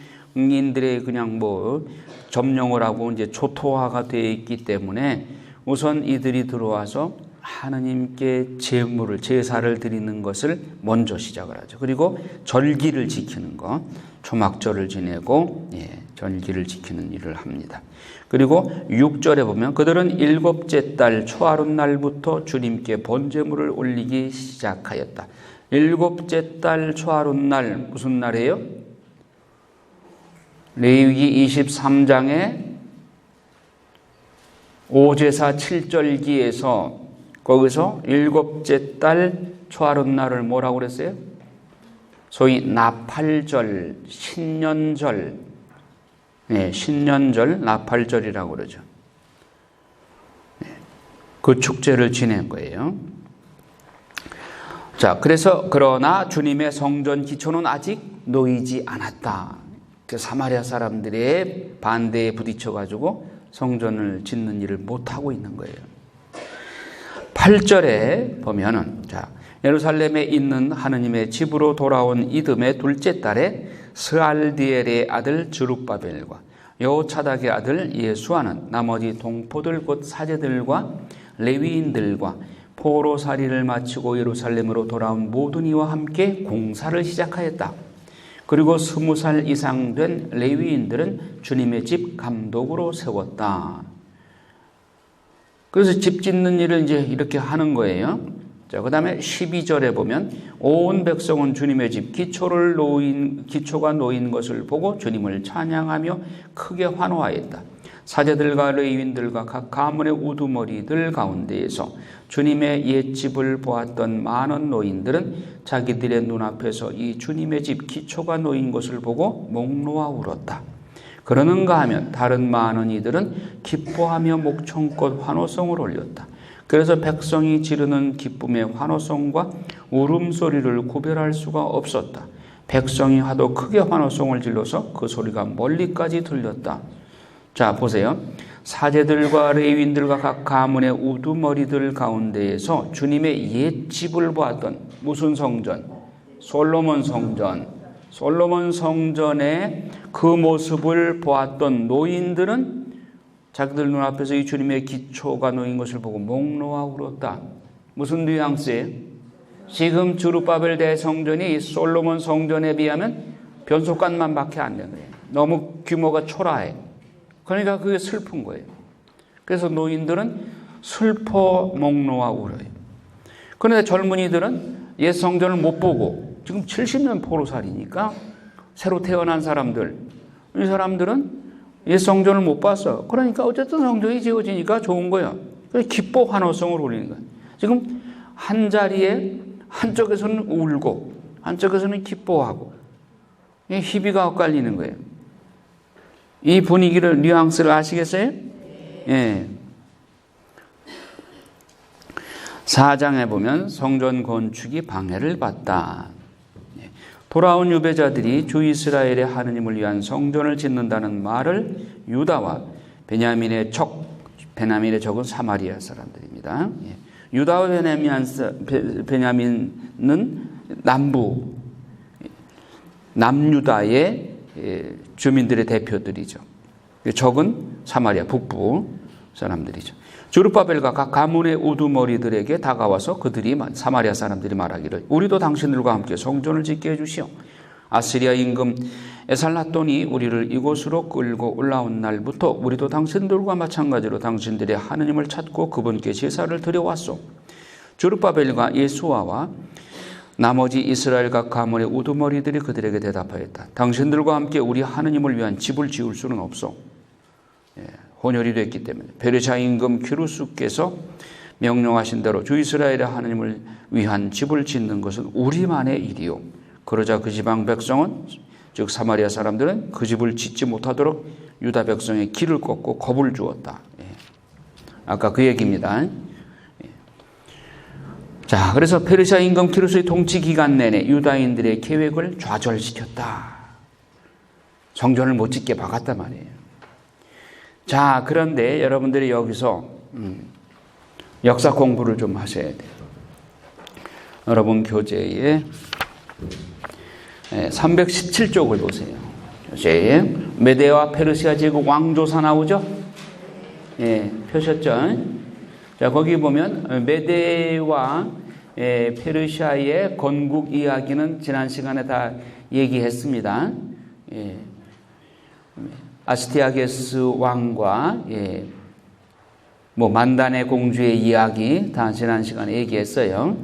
그냥 뭐 점령을 하고 이제 초토화가 되어 있기 때문에 우선 이들이 들어와서 하느님께 제사를 드리는 것을 먼저 시작을 하죠. 그리고 절기를 지키는 것, 초막절을 지내고 절기를 지키는 일을 합니다. 그리고 6절에 보면 그들은 일곱째 달 초하룻 날부터 주님께 번제물을 올리기 시작하였다. 일곱째 달 초하룻 날 무슨 날이에요? 레위기 23장에 오제사 7절기에서 거기서 일곱째 달 초하룻 날을 뭐라고 그랬어요? 소위 나팔절, 신년절, 신년절, 나팔절이라고 그러죠. 그 축제를 지낸 거예요. 자, 그러나 주님의 성전 기초는 아직 놓이지 않았다. 그 사마리아 사람들의 반대에 부딪혀가지고 성전을 짓는 일을 못하고 있는 거예요. 8절에 보면은 자, 예루살렘에 있는 하느님의 집으로 돌아온 이듬해 둘째 달에 스알디엘의 아들 스룹바벨과 여호차닥의 아들 예수아는 나머지 동포들 곧 사제들과 레위인들과 포로살이를 마치고 예루살렘으로 돌아온 모든 이와 함께 공사를 시작하였다. 그리고 20살 이상 된 레위인들은 주님의 집 감독으로 세웠다. 그래서 집 짓는 일을 이제 이렇게 하는 거예요. 자, 그 다음에 12절에 보면 온 백성은 주님의 집 기초가 놓인 것을 보고 주님을 찬양하며 크게 환호하였다. 사제들과 레위인들과 각 가문의 우두머리들 가운데에서 주님의 옛집을 보았던 많은 노인들은 자기들의 눈앞에서 이 주님의 집 기초가 놓인 것을 보고 목 놓아 울었다. 그러는가 하면 다른 많은 이들은 기뻐하며 목청껏 환호성을 올렸다. 그래서 백성이 지르는 기쁨의 환호성과 울음소리를 구별할 수가 없었다. 백성이 하도 크게 환호성을 질러서 그 소리가 멀리까지 들렸다. 자, 보세요. 사제들과 레위인들과 각 가문의 우두머리들 가운데에서 주님의 옛집을 보았던 무슨 성전? 솔로몬 성전. 솔로몬 성전의 그 모습을 보았던 노인들은 자기들 눈앞에서 이 주님의 기초가 놓인 것을 보고 목 놓아 울었다. 무슨 뉘앙스예요? 지금 스룹바벨 대성전이 이 솔로몬 성전에 비하면 변속관만 밖에 안 되는 거예요. 너무 규모가 초라해. 그러니까 그게 슬픈 거예요. 그래서 노인들은 슬퍼 목 놓아 울어요. 그런데 젊은이들은 옛 성전을 못 보고 지금 70년 포로살이니까 새로 태어난 사람들, 이 사람들은 옛 성전을 못 봤어. 그러니까 어쨌든 성전이 지어지니까 좋은 거예요. 그래서 기뻐 환호성을 올리는 거예요. 지금 한 자리에 한쪽에서는 울고 한쪽에서는 기뻐하고 희비가 엇갈리는 거예요. 이 분위기를 뉘앙스를 아시겠어요? 예. 4장에 보면 성전 건축이 방해를 받다. 돌아온 유배자들이 주 이스라엘의 하느님을 위한 성전을 짓는다는 말을 유다와 베냐민의 적은 사마리아 사람들입니다. 유다와 베냐민은 남유다의 주민들의 대표들이죠. 적은 사마리아 북부 사람들이죠. 스룹바벨과 각 가문의 우두머리들에게 다가와서 그들이 사마리아 사람들이 말하기를 우리도 당신들과 함께 성전을 짓게 해주시오. 아시리아 임금 에살라돈이 우리를 이곳으로 끌고 올라온 날부터 우리도 당신들과 마찬가지로 당신들의 하느님을 찾고 그분께 제사를 드려왔소. 스룹바벨과 예수아와 나머지 이스라엘 각 가문의 우두머리들이 그들에게 대답하였다. 당신들과 함께 우리 하느님을 위한 집을 지을 수는 없소. 혼혈이 됐기 때문에 페르시아 임금 큐루스께서 명령하신 대로 주 이스라엘의 하느님을 위한 집을 짓는 것은 우리만의 일이요. 그러자 그 지방 백성은 즉 사마리아 사람들은 그 집을 짓지 못하도록 유다 백성의 길을 꺾고 겁을 주었다. 아까 그 얘기입니다. 자, 그래서 페르시아 임금 큐루스의 통치 기간 내내 유다인들의 계획을 좌절시켰다. 성전을 못 짓게 막았단 말이에요. 자, 그런데 여러분들이 여기서 역사 공부를 좀 하셔야 돼요. 여러분 교재에 317쪽을 보세요. 교재에 메데와 페르시아 제국 왕조사 나오죠? 예, 펴셨죠? 자, 거기 보면 메데와 페르시아의 건국 이야기는 지난 시간에 다 얘기했습니다. 예. 아스티아게스 왕과 만다네 공주의 이야기 다 지난 시간에 얘기했어요.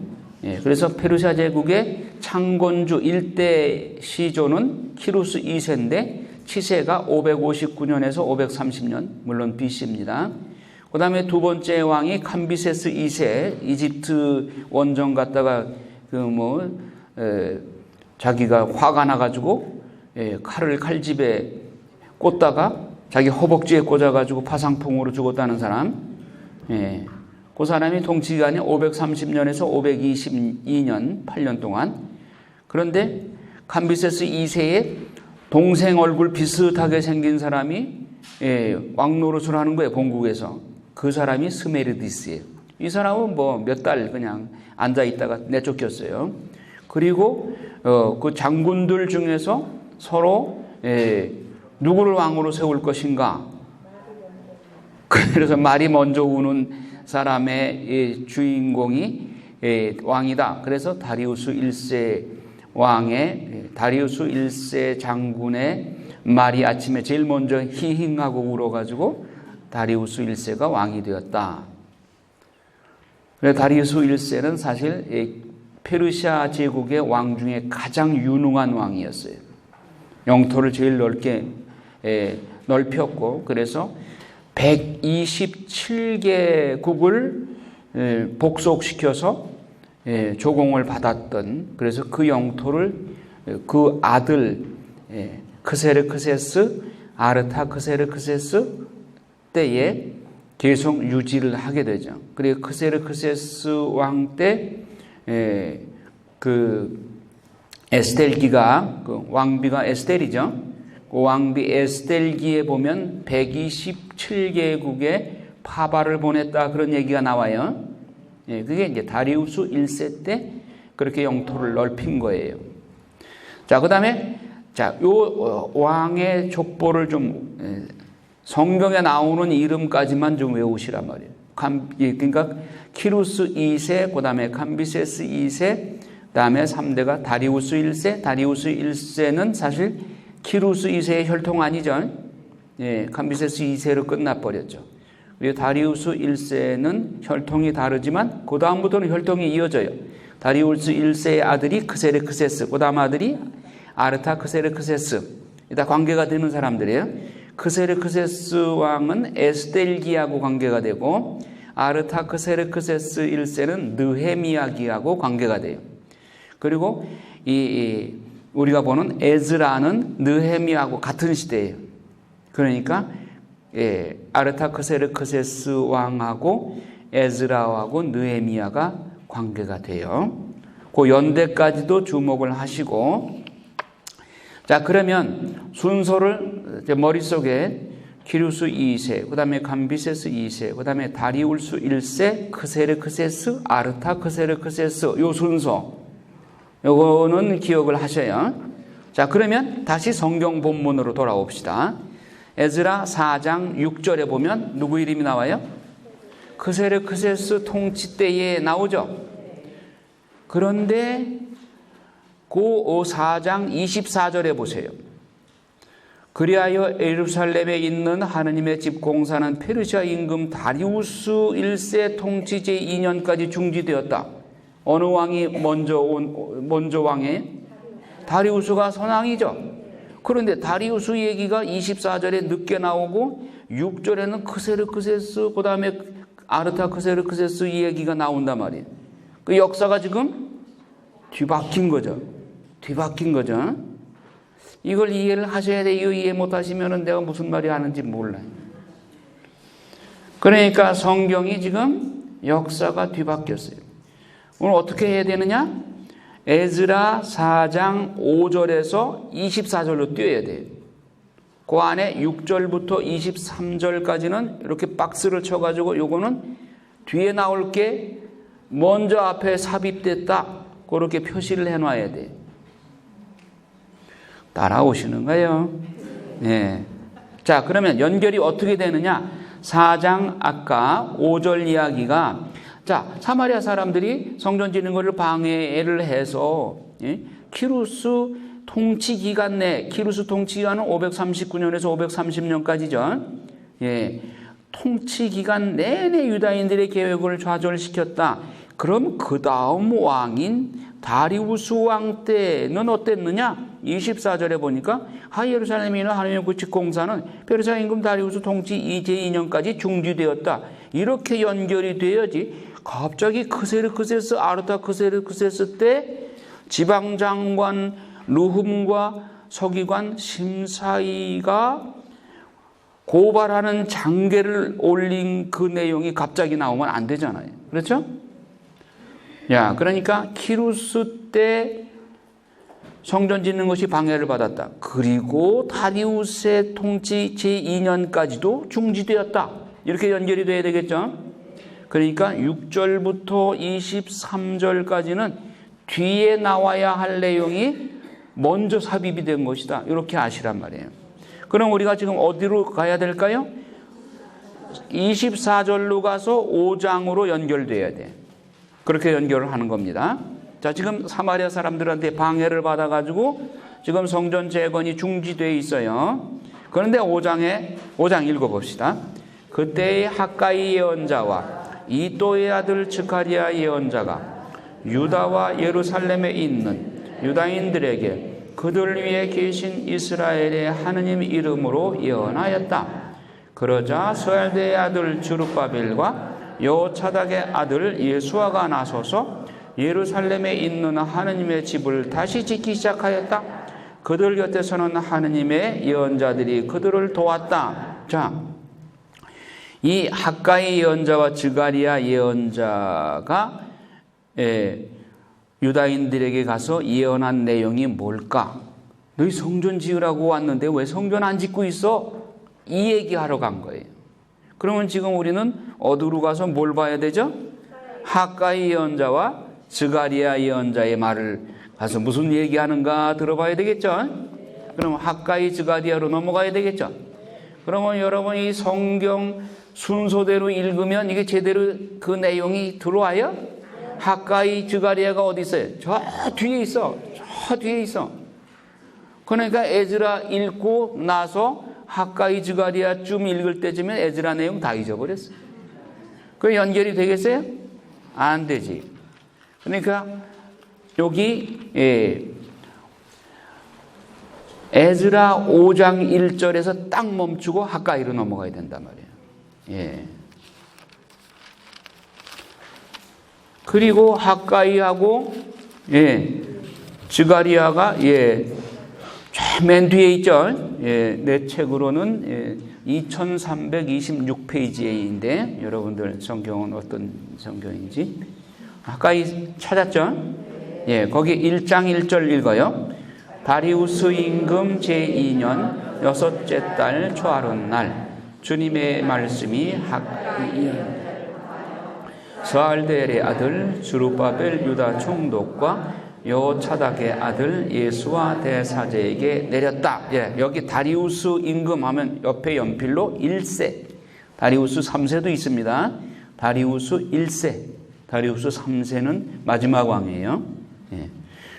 그래서 페르시아 제국의 창건주 1대 시조는 키루스 2세인데 치세가 559년에서 530년, 물론 BC입니다. 그 다음에 두 번째 왕이 캄비세스 2세, 이집트 원정 갔다가 자기가 화가 나가지고 칼을 칼집에 꽂다가 자기 허벅지에 꽂아가지고 파상풍으로 죽었다는 사람. 그 사람이 통치기간이 530년에서 522년 8년 동안. 그런데 캄비세스 2세의 동생 얼굴 비슷하게 생긴 사람이 왕노릇을 하는 거예요. 본국에서. 그 사람이 스메르디스예요. 이 사람은 뭐 몇 달 그냥 앉아 있다가 내쫓겼어요. 그리고 그 장군들 중에서 서로 누구를 왕으로 세울 것인가. 그래서 말이 먼저 우는 사람의 주인공이 왕이다. 그래서 다리우스 1세 왕의 다리우스 1세 장군의 말이 아침에 제일 먼저 히힝하고 울어가지고 다리우스 1세가 왕이 되었다. 그래서 다리우스 1세는 사실 페르시아 제국의 왕 중에 가장 유능한 왕이었어요. 영토를 제일 넓게 넓혔고, 그래서 127개국을 복속시켜서 조공을 받았던, 그래서 그 영토를 그 아들 크세르크세스, 아르타크세르크세스 때에 계속 유지를 하게 되죠. 그리고 크세르크세스 왕 때 그 에스텔기가, 그 왕비가 에스텔이죠. 그 왕비 에스텔기에 보면 127개국에 파발을 보냈다, 그런 얘기가 나와요. 그게 이제 다리우스 1세 때 그렇게 영토를 넓힌 거예요. 자, 그 다음에 요 왕의 족보를 좀 성경에 나오는 이름까지만 좀 외우시란 말이에요. 그러니까 키루스 2세, 그 다음에 캄비세스 2세, 그 다음에 3대가 다리우스 1세. 다리우스 1세는 사실 키루스 2세의 혈통 아니죠. 캄비세스 2세로 끝나버렸죠. 그리고 다리우스 1세는 혈통이 다르지만 그 다음부터는 혈통이 이어져요. 다리우스 1세의 아들이 크세르크세스, 그 다음 아들이 아르타크세르크세스. 다 관계가 되는 사람들이에요. 크세르크세스 왕은 에스텔기하고 관계가 되고, 아르타크세르크세스 1세는 느헤미야기하고 관계가 돼요. 그리고 우리가 보는 에즈라는 느헤미야하고 같은 시대예요. 그러니까 아르타크세르크세스 왕하고 에즈라하고 느헤미야가 관계가 돼요. 그 연대까지도 주목을 하시고, 자, 그러면 순서를 머릿속에 키루스 2세, 그 다음에 감비세스 2세, 그 다음에 다리우스 1세, 크세르크세스, 아르타크세르크세스, 요 순서, 요거는 기억을 하셔요. 자, 그러면 다시 성경 본문으로 돌아옵시다. 에즈라 4장 6절에 보면 누구 이름이 나와요? 크세르크세스 통치 때에 나오죠. 그런데 그 4장 24절에 보세요. 그리하여 예루살렘에 있는 하느님의 집 공사는 페르시아 임금 다리우스 1세 통치 제2년까지 중지되었다. 어느 왕이 먼저 왕에? 다리우스가 선왕이죠. 그런데 다리우스 얘기가 24절에 늦게 나오고 6절에는 크세르크세스, 그 다음에 아르타크세르크세스 이 얘기가 나온단 말이에요. 그 역사가 지금 뒤바뀐 거죠. 이걸 이해를 하셔야 돼요. 이해 못 하시면 내가 무슨 말이 하는지 몰라요. 그러니까 성경이 지금 역사가 뒤바뀌었어요. 오늘 어떻게 해야 되느냐? 에즈라 4장 5절에서 24절로 뛰어야 돼요. 그 안에 6절부터 23절까지는 이렇게 박스를 쳐가지고 요거는 뒤에 나올 게 먼저 앞에 삽입됐다, 그렇게 표시를 해놔야 돼요. 따라오시는가요? 네. 자, 그러면 연결이 어떻게 되느냐? 4장 아까 5절 이야기가, 자, 사마리아 사람들이 성전 짓는 것을 방해를 해서 키루스 통치 기간 내, 키루스 통치 기간은 539년에서 530년까지죠. 통치 기간 내내 유다인들의 계획을 좌절시켰다. 그럼 그 다음 왕인 다리우스 왕 때는 어땠느냐? 24절에 보니까 예루살렘에 있는 하느님의 그 집공사는 페르시아 임금 다리우스 통치 제2년까지 중지되었다. 이렇게 연결이 되어야지 갑자기 크세르크세스, 아르타크세르크세스 때 지방장관 르훔과 서기관 심사이가 고발하는 장계를 올린 그 내용이 갑자기 나오면 안 되잖아요. 그렇죠? 야, 그러니까 키루스 때 성전 짓는 것이 방해를 받았다. 그리고 다리우스의 통치 제2년까지도 중지되었다. 이렇게 연결이 돼야 되겠죠? 그러니까 6절부터 23절까지는 뒤에 나와야 할 내용이 먼저 삽입이 된 것이다. 이렇게 아시란 말이에요. 그럼 우리가 지금 어디로 가야 될까요? 24절로 가서 5장으로 연결돼야 돼. 그렇게 연결을 하는 겁니다. 자, 지금 사마리아 사람들한테 방해를 받아가지고 지금 성전 재건이 중지되어 있어요. 그런데 5장 읽어봅시다. 그때의 학가이 예언자와 이도의 아들 즈가리야 예언자가 유다와 예루살렘에 있는 유다인들에게 그들 위에 계신 이스라엘의 하느님 이름으로 예언하였다. 그러자 스알드의 아들 스룹바벨과 여호차닥의 아들 예수아가 나서서 예루살렘에 있는 하느님의 집을 다시 짓기 시작하였다. 그들 곁에서는 하느님의 예언자들이 그들을 도왔다. 자, 이 학가이 예언자와 즈가리야 예언자가 유다인들에게 가서 예언한 내용이 뭘까? 너희 성전 지으라고 왔는데 왜 성전 안 짓고 있어? 이 얘기하러 간 거예요. 그러면 지금 우리는 어디로 가서 뭘 봐야 되죠? 학가이 예언자와 즈가리야 예언자의 말을 가서 무슨 얘기하는가 들어봐야 되겠죠? 그럼 학가이 즈가리야로 넘어가야 되겠죠? 그러면 여러분 이 성경 순서대로 읽으면 이게 제대로 그 내용이 들어와요? 학가이 즈가리야가 어디 있어요? 저 뒤에 있어. 저 뒤에 있어. 그러니까 에즈라 읽고 나서 학가이 즈가리야쯤 읽을 때쯤에 에즈라 내용 다 잊어버렸어요. 그 연결이 되겠어요? 안 되지. 그러니까 여기 에즈라 5장 1절에서 딱 멈추고 학가이로 넘어가야 된단 말이에요. 예. 그리고 학가이하고 즈가리야가 맨 뒤에 있죠. 내 책으로는 2326페이지인데 여러분들 성경은 어떤 성경인지 학가이 찾았죠? 거기 1장 1절 읽어요. 다리우스 임금 제2년 여섯째 달 초하룻날 주님의 말씀이 스알데엘의 아들 스룹바벨 유다 총독과 여호차닥의 아들 예수아 대사제에게 내렸다. 여기 다리우스 임금 하면 옆에 연필로 1세, 다리우스 3세도 있습니다. 다리우스 1세, 다리우스 3세는 마지막 왕이에요.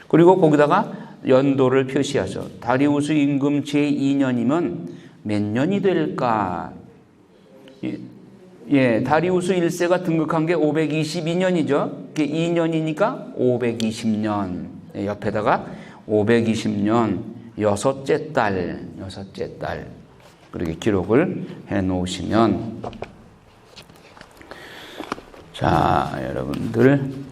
그리고 거기다가 연도를 표시하죠. 다리우스 임금 제2년이면 몇 년이 될까? 다리우스 1세가 등극한 게 522년이죠. 그게 2년이니까 520년. 옆에다가 520년 여섯째 달 그렇게 기록을 해 놓으시면 자, 여러분들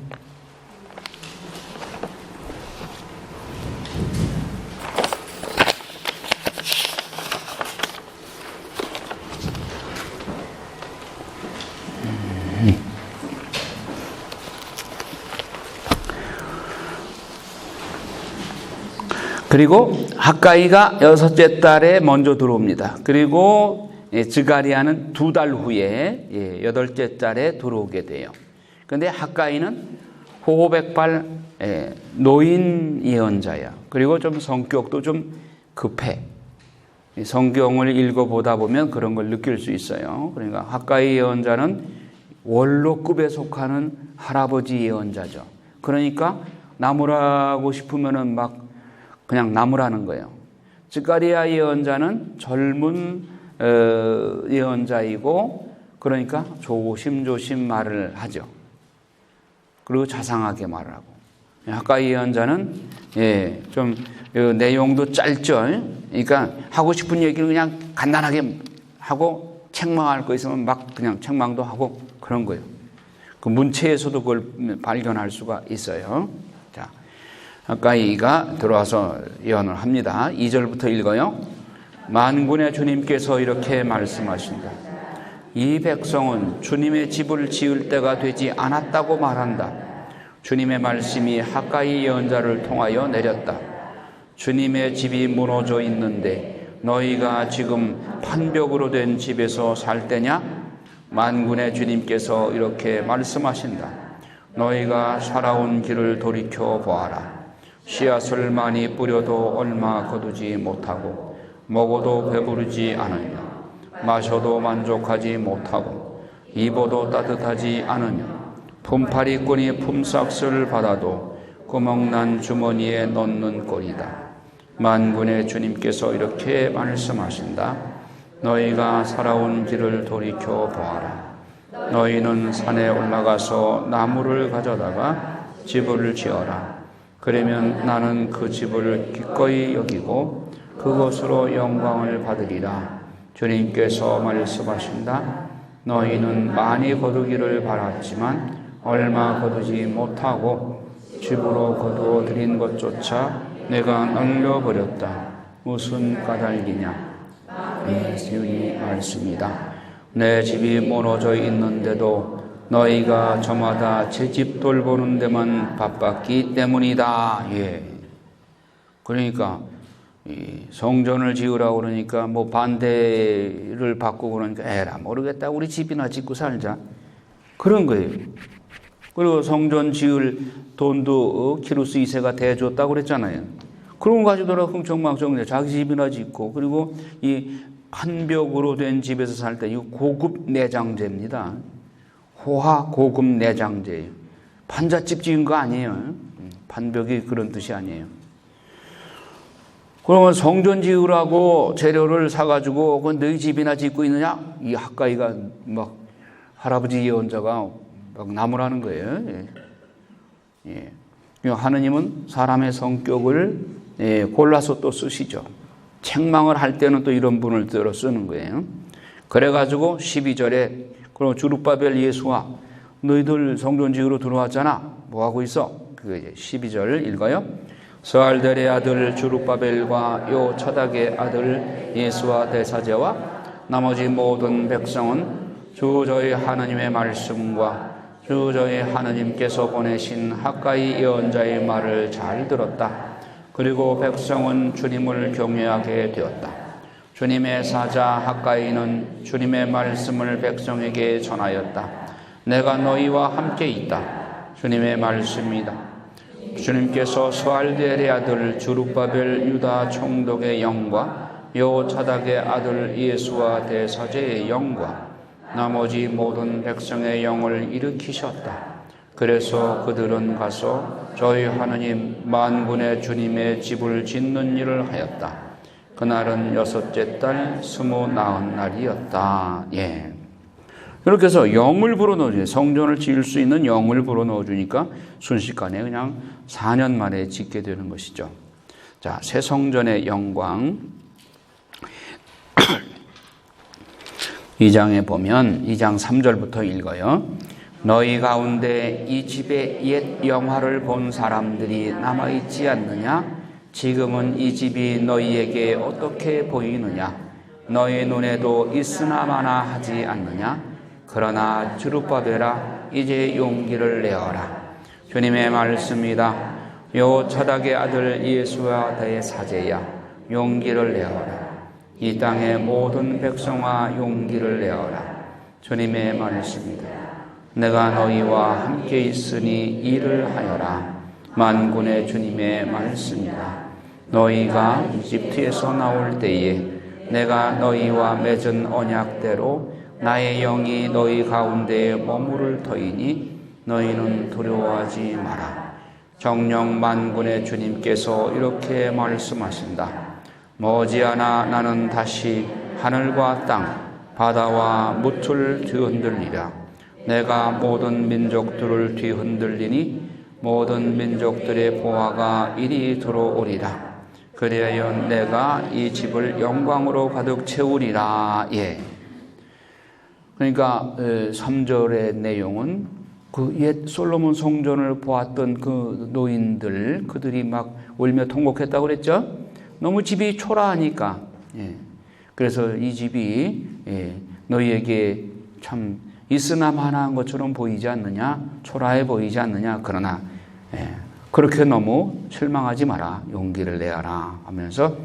그리고 학가이가 여섯째 달에 먼저 들어옵니다. 그리고 즈가리야는 2달 후에 여덟째 달에 들어오게 돼요. 그런데 학가이는 호호백발 노인 예언자야. 그리고 좀 성격도 좀 급해. 성경을 읽어보다 보면 그런 걸 느낄 수 있어요. 그러니까 학가이 예언자는 원로급에 속하는 할아버지 예언자죠. 그러니까 나무라고 싶으면은 막 그냥 나무라는 거예요. 즈가리야 예언자는 젊은 예언자이고 그러니까 조심조심 말을 하죠. 그리고 자상하게 말을 하고. 학가이 예언자는 좀 내용도 짧죠. 그러니까 하고 싶은 얘기를 그냥 간단하게 하고 책망할 거 있으면 막 그냥 책망도 하고 그런 거예요. 그 문체에서도 그걸 발견할 수가 있어요. 자, 학가이가 들어와서 예언을 합니다. 2절부터 읽어요. 만군의 주님께서 이렇게 말씀하신다. 이 백성은 주님의 집을 지을 때가 되지 않았다고 말한다. 주님의 말씀이 학가이 예언자를 통하여 내렸다. 주님의 집이 무너져 있는데 너희가 지금 판벽으로 된 집에서 살 때냐? 만군의 주님께서 이렇게 말씀하신다. 너희가 살아온 길을 돌이켜 보아라. 씨앗을 많이 뿌려도 얼마 거두지 못하고 먹어도 배부르지 않으며 마셔도 만족하지 못하고 입어도 따뜻하지 않으며 품팔이꾼이 품삯을 받아도 구멍난 주머니에 넣는 꼴이다. 만군의 주님께서 이렇게 말씀하신다. 너희가 살아온 길을 돌이켜 보아라. 너희는 산에 올라가서 나무를 가져다가 집을 지어라. 그러면 나는 그 집을 기꺼이 여기고 그것으로 영광을 받으리라. 주님께서 말씀하신다. 너희는 많이 거두기를 바랐지만 얼마 거두지 못하고 집으로 거두어 드린 것조차 내가 널려버렸다. 무슨 까닭이냐? 예수의 말씀이다. 내 집이 무너져 있는데도 너희가 저마다 제 집 돌보는 데만 바빴기 때문이다. 예. 그러니까 성전을 지으라고 그러니까 뭐 반대를 받고 그러니까 에라 모르겠다. 우리 집이나 짓고 살자. 그런 거예요. 그리고 성전 지을 돈도 키루스 2세가 대줬다고 그랬잖아요. 그런 거 가지고도 흥청망청 자기 집이나 짓고, 그리고 이 판벽으로 된 집에서 살 때 이 고급 내장재입니다. 호화 고급 내장재예요. 판잣집 지은 거 아니에요. 판벽이 그런 뜻이 아니에요. 그러면 성전 지으라고 재료를 사가지고 그 너희 집이나 짓고 있느냐? 이 학가이가 막 할아버지 예언자가 막 나무라는 거예요. 예. 하느님은 사람의 성격을 골라서 또 쓰시죠. 책망을 할 때는 또 이런 분을 들어 쓰는 거예요. 그래가지고 12절에 그럼 주룹바벨 예수와 너희들 성전 지으러 들어왔잖아. 뭐 하고 있어? 그 12절 읽어요. 스알델의 아들 주룹바벨과 요 차닥의 아들 예수와 대사제와 나머지 모든 백성은 주 저희 하느님의 말씀과 주 저희 하느님께서 보내신 학가이 예언자의 말을 잘 들었다. 그리고 백성은 주님을 경외하게 되었다. 주님의 사자 학가이는 주님의 말씀을 백성에게 전하였다. 내가 너희와 함께 있다. 주님의 말씀이다. 주님께서 스알델의 아들 주룹바벨 유다 총독의 영과 여호차닥의 아들 예수와 대사제의 영과 나머지 모든 백성의 영을 일으키셨다. 그래서 그들은 가서 저희 하느님 만군의 주님의 집을 짓는 일을 하였다. 그날은 6째 달 29날이었다. 예. 이렇게 해서 영을 불어넣어줘요. 성전을 지을 수 있는 영을 불어넣어주니까 순식간에 그냥 4년 만에 짓게 되는 것이죠. 자, 새 성전의 영광. 2장에 보면 2장 3절부터 읽어요. 너희 가운데 이 집의 옛 영화를 본 사람들이 남아있지 않느냐? 지금은 이 집이 너희에게 어떻게 보이느냐? 너희 눈에도 있으나마나 하지 않느냐? 그러나 주룹바벨아 이제 용기를 내어라. 주님의 말씀이다. 요 차닥의 아들 예수와 대사제야 용기를 내어라. 이 땅의 모든 백성아 용기를 내어라. 주님의 말씀이다. 내가 너희와 함께 있으니 일을 하여라. 만군의 주님의 말씀이다. 너희가 이집트에서 나올 때에 내가 너희와 맺은 언약대로 나의 영이 너희 가운데에 머무를 터이니 너희는 두려워하지 마라. 정령 만군의 주님께서 이렇게 말씀하신다. 머지않아 나는 다시 하늘과 땅, 바다와 무틀 뒤흔들리라. 내가 모든 민족들을 뒤흔들리니 모든 민족들의 보화가 이리 들어오리라. 그리하여 내가 이 집을 영광으로 가득 채우리라. 예. 그러니까 3절의 내용은 그 옛 솔로몬 성전을 보았던 그 노인들, 그들이 막 울며 통곡했다고 그랬죠. 너무 집이 초라하니까. 예. 그래서 이 집이 너희에게 참 있으나마나한 것처럼 보이지 않느냐, 초라해 보이지 않느냐. 그러나 그렇게 너무 실망하지 마라. 용기를 내어라 하면서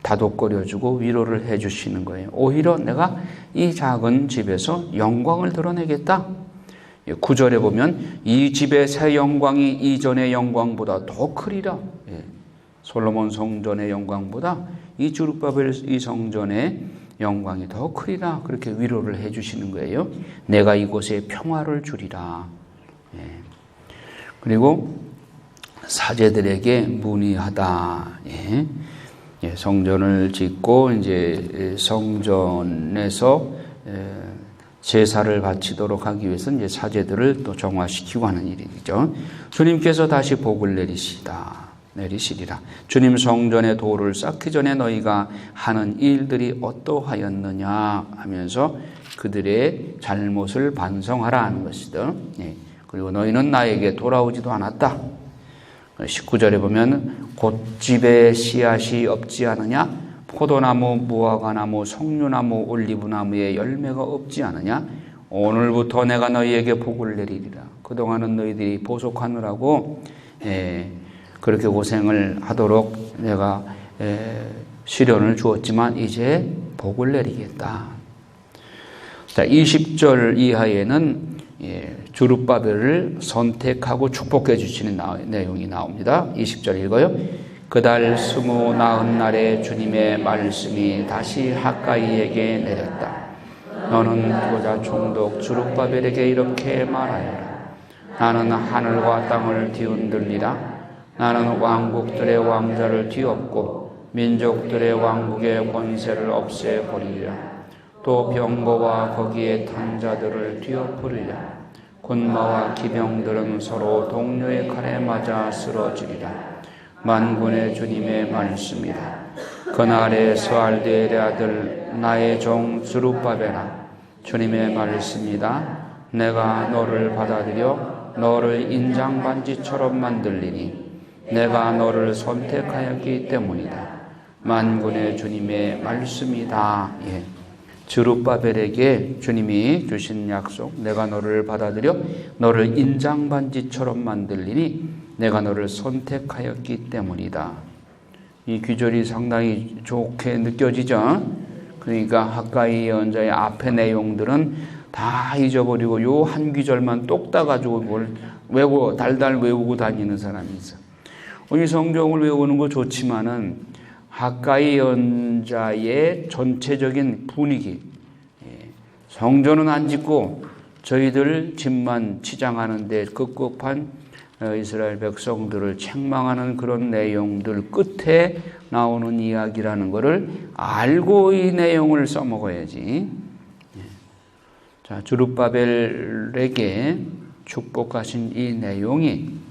다독거려주고 위로를 해주시는 거예요. 오히려 내가 이 작은 집에서 영광을 드러내겠다. 9절에 보면 이 집의 새 영광이 이전의 영광보다 더 크리라. 솔로몬 성전의 영광보다 이 주룹바벨 이 성전의 영광이 더 크리라. 그렇게 위로를 해주시는 거예요. 내가 이곳에 평화를 주리라. 그리고 사제들에게 문의하다. 성전을 짓고 이제 성전에서 제사를 바치도록 하기 위해서 이제 사제들을 또 정화시키고 하는 일이죠. 주님께서 다시 복을 내리시리라. 주님 성전의 도를 쌓기 전에 너희가 하는 일들이 어떠하였느냐 하면서 그들의 잘못을 반성하라 하는 것이다. 그리고 너희는 나에게 돌아오지도 않았다. 19절에 보면 곶집에 씨앗이 없지 않으냐? 포도나무, 무화과나무, 석류나무, 올리브나무에 열매가 없지 않으냐? 오늘부터 내가 너희에게 복을 내리리라. 그동안은 너희들이 보속하느라고 그렇게 고생을 하도록 내가 시련을 주었지만 이제 복을 내리겠다. 자, 20절 이하에는 주룹바벨을 선택하고 축복해 주시는 내용이 나옵니다. 20절 읽어요. 그달 29날에 주님의 말씀이 다시 학가이에게 내렸다. 너는 교자 총독 주룹바벨에게 이렇게 말하여라. 나는 하늘과 땅을 뒤흔들리라. 나는 왕국들의 왕자를 뒤엎고 민족들의 왕국의 권세를 없애버리리라. 또 병거와 거기에 탄 자들을 뒤엎으리라. 군마와 기병들은 서로 동료의 칼에 맞아 쓰러지리라. 만군의 주님의 말씀이다. 그날에 스알디엘의 아들 나의 종 주룹바벨아, 주님의 말씀이다. 내가 너를 받아들여 너를 인장반지처럼 만들리니 내가 너를 선택하였기 때문이다. 만군의 주님의 말씀이다. 주룹바벨에게 주님이 주신 약속, 내가 너를 받아들여 너를 인장반지처럼 만들리니 내가 너를 선택하였기 때문이다. 이 귀절이 상당히 좋게 느껴지죠. 그러니까 학가이 예언자의 앞의 내용들은 다 잊어버리고 요 한 귀절만 똑 따가지고 뭘 외고 달달 외우고 다니는 사람이 있어. 이 성경을 외우는 거 좋지만은 학가이 예언자의 전체적인 분위기, 성전은 안 짓고 저희들 집만 치장하는데 급급한 이스라엘 백성들을 책망하는 그런 내용들 끝에 나오는 이야기라는 것을 알고 이 내용을 써먹어야지. 자, 주룹바벨에게 축복하신 이 내용이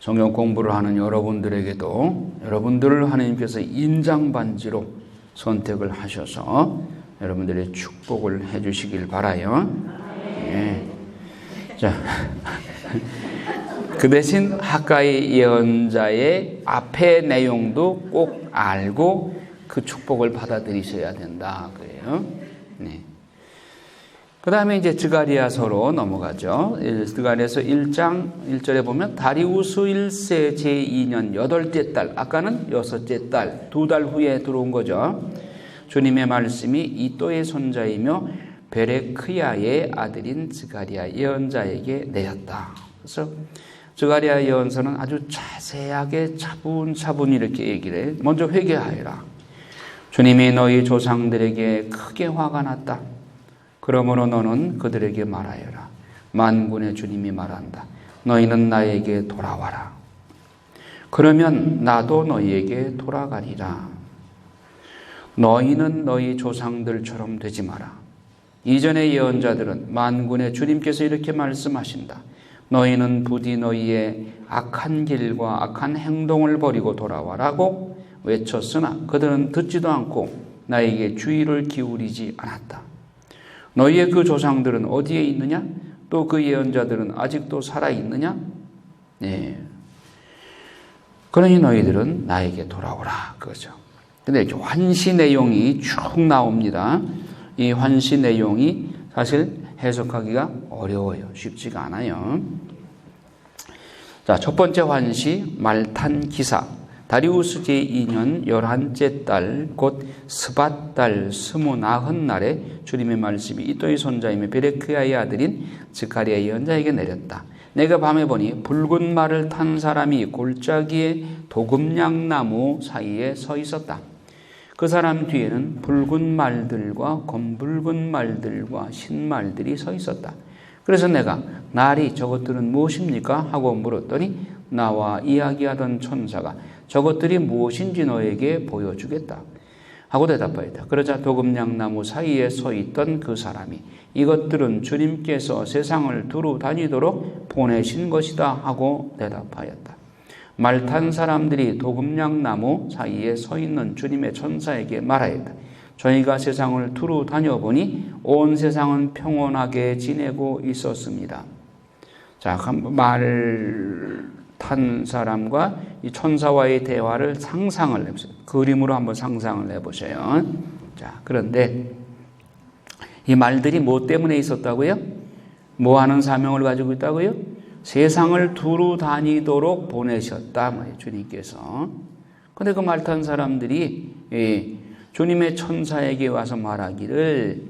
성경 공부를 하는 여러분들에게도 여러분들을 하나님께서 인장반지로 선택을 하셔서 여러분들의 축복을 해주시길 바라요. 자, 그 대신 학가이 예언자의 앞의 내용도 꼭 알고 그 축복을 받아들이셔야 된다. 그래요. 그 다음에 이제 스가랴서로 넘어가죠. 스가랴서 1장 1절에 보면 다리우스 1세 제2년 8째 달, 아까는 6째 달, 2달 후에 들어온 거죠. 주님의 말씀이 이또의 손자이며 베레크야의 아들인 스가랴 예언자에게 내렸다. 그래서 스가랴 예언서는 아주 자세하게 차분차분히 이렇게 얘기를 해. 먼저 회개하여라. 주님이 너희 조상들에게 크게 화가 났다. 그러므로 너는 그들에게 말하여라. 만군의 주님이 말한다. 너희는 나에게 돌아와라. 그러면 나도 너희에게 돌아가리라. 너희는 너희 조상들처럼 되지 마라. 이전의 예언자들은 만군의 주님께서 이렇게 말씀하신다. 너희는 부디 너희의 악한 길과 악한 행동을 버리고 돌아와라고 외쳤으나 그들은 듣지도 않고 나에게 주의를 기울이지 않았다. 너희의 그 조상들은 어디에 있느냐? 또 그 예언자들은 아직도 살아있느냐? 그러니 너희들은 나에게 돌아오라. 그거죠. 근데 이렇게 환시 내용이 쭉 나옵니다. 이 환시 내용이 사실 해석하기가 어려워요. 쉽지가 않아요. 자, 첫 번째 환시, 말탄 기사. 다리우스 제2년 11째 달 곧 스밧 달 29날에 주님의 말씀이 이또의 손자이며 베레크야의 아들인 스가랴의 연자에게 내렸다. 내가 밤에 보니 붉은 말을 탄 사람이 골짜기에 도금냥나무 사이에 서 있었다. 그 사람 뒤에는 붉은 말들과 검붉은 말들과 흰 말들이 서 있었다. 그래서 내가 날이 저것들은 무엇입니까? 하고 물었더니 나와 이야기하던 천사가 저것들이 무엇인지 너에게 보여주겠다 하고 대답하였다. 그러자 도금냥나무 사이에 서 있던 그 사람이 이것들은 주님께서 세상을 두루 다니도록 보내신 것이다 하고 대답하였다. 말 탄 사람들이 도금냥나무 사이에 서 있는 주님의 천사에게 말하였다. 저희가 세상을 두루 다녀보니 온 세상은 평온하게 지내고 있었습니다. 자, 말 탄 사람과 이 천사와의 대화를 상상을 해보세요. 그림으로 한번 상상을 해보세요. 자, 그런데 이 말들이 뭐 때문에 있었다고요? 뭐 하는 사명을 가지고 있다고요? 세상을 두루 다니도록 보내셨다 말이에요, 주님께서. 그런데 그 말 탄 사람들이 주님의 천사에게 와서 말하기를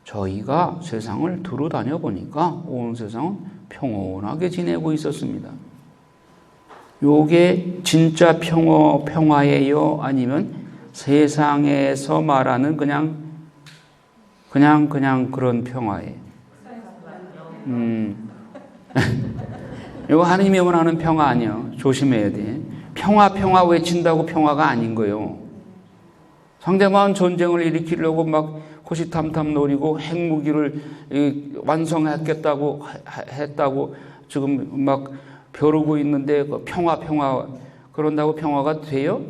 저희가 세상을 두루 다녀보니까 온 세상은 평온하게 지내고 있었습니다. 요게 진짜 평화예요? 아니면 세상에서 말하는 그냥 그런 평화예요? 이거 하나님이 원하는 평화 아니에요. 조심해야 돼. 평화 외친다고 평화가 아닌 거예요. 상대방 전쟁을 일으키려고 막 호시탐탐 노리고 핵무기를 완성했겠다고 했다고 지금 막 벼르고 있는데 평화 그런다고 평화가 돼요?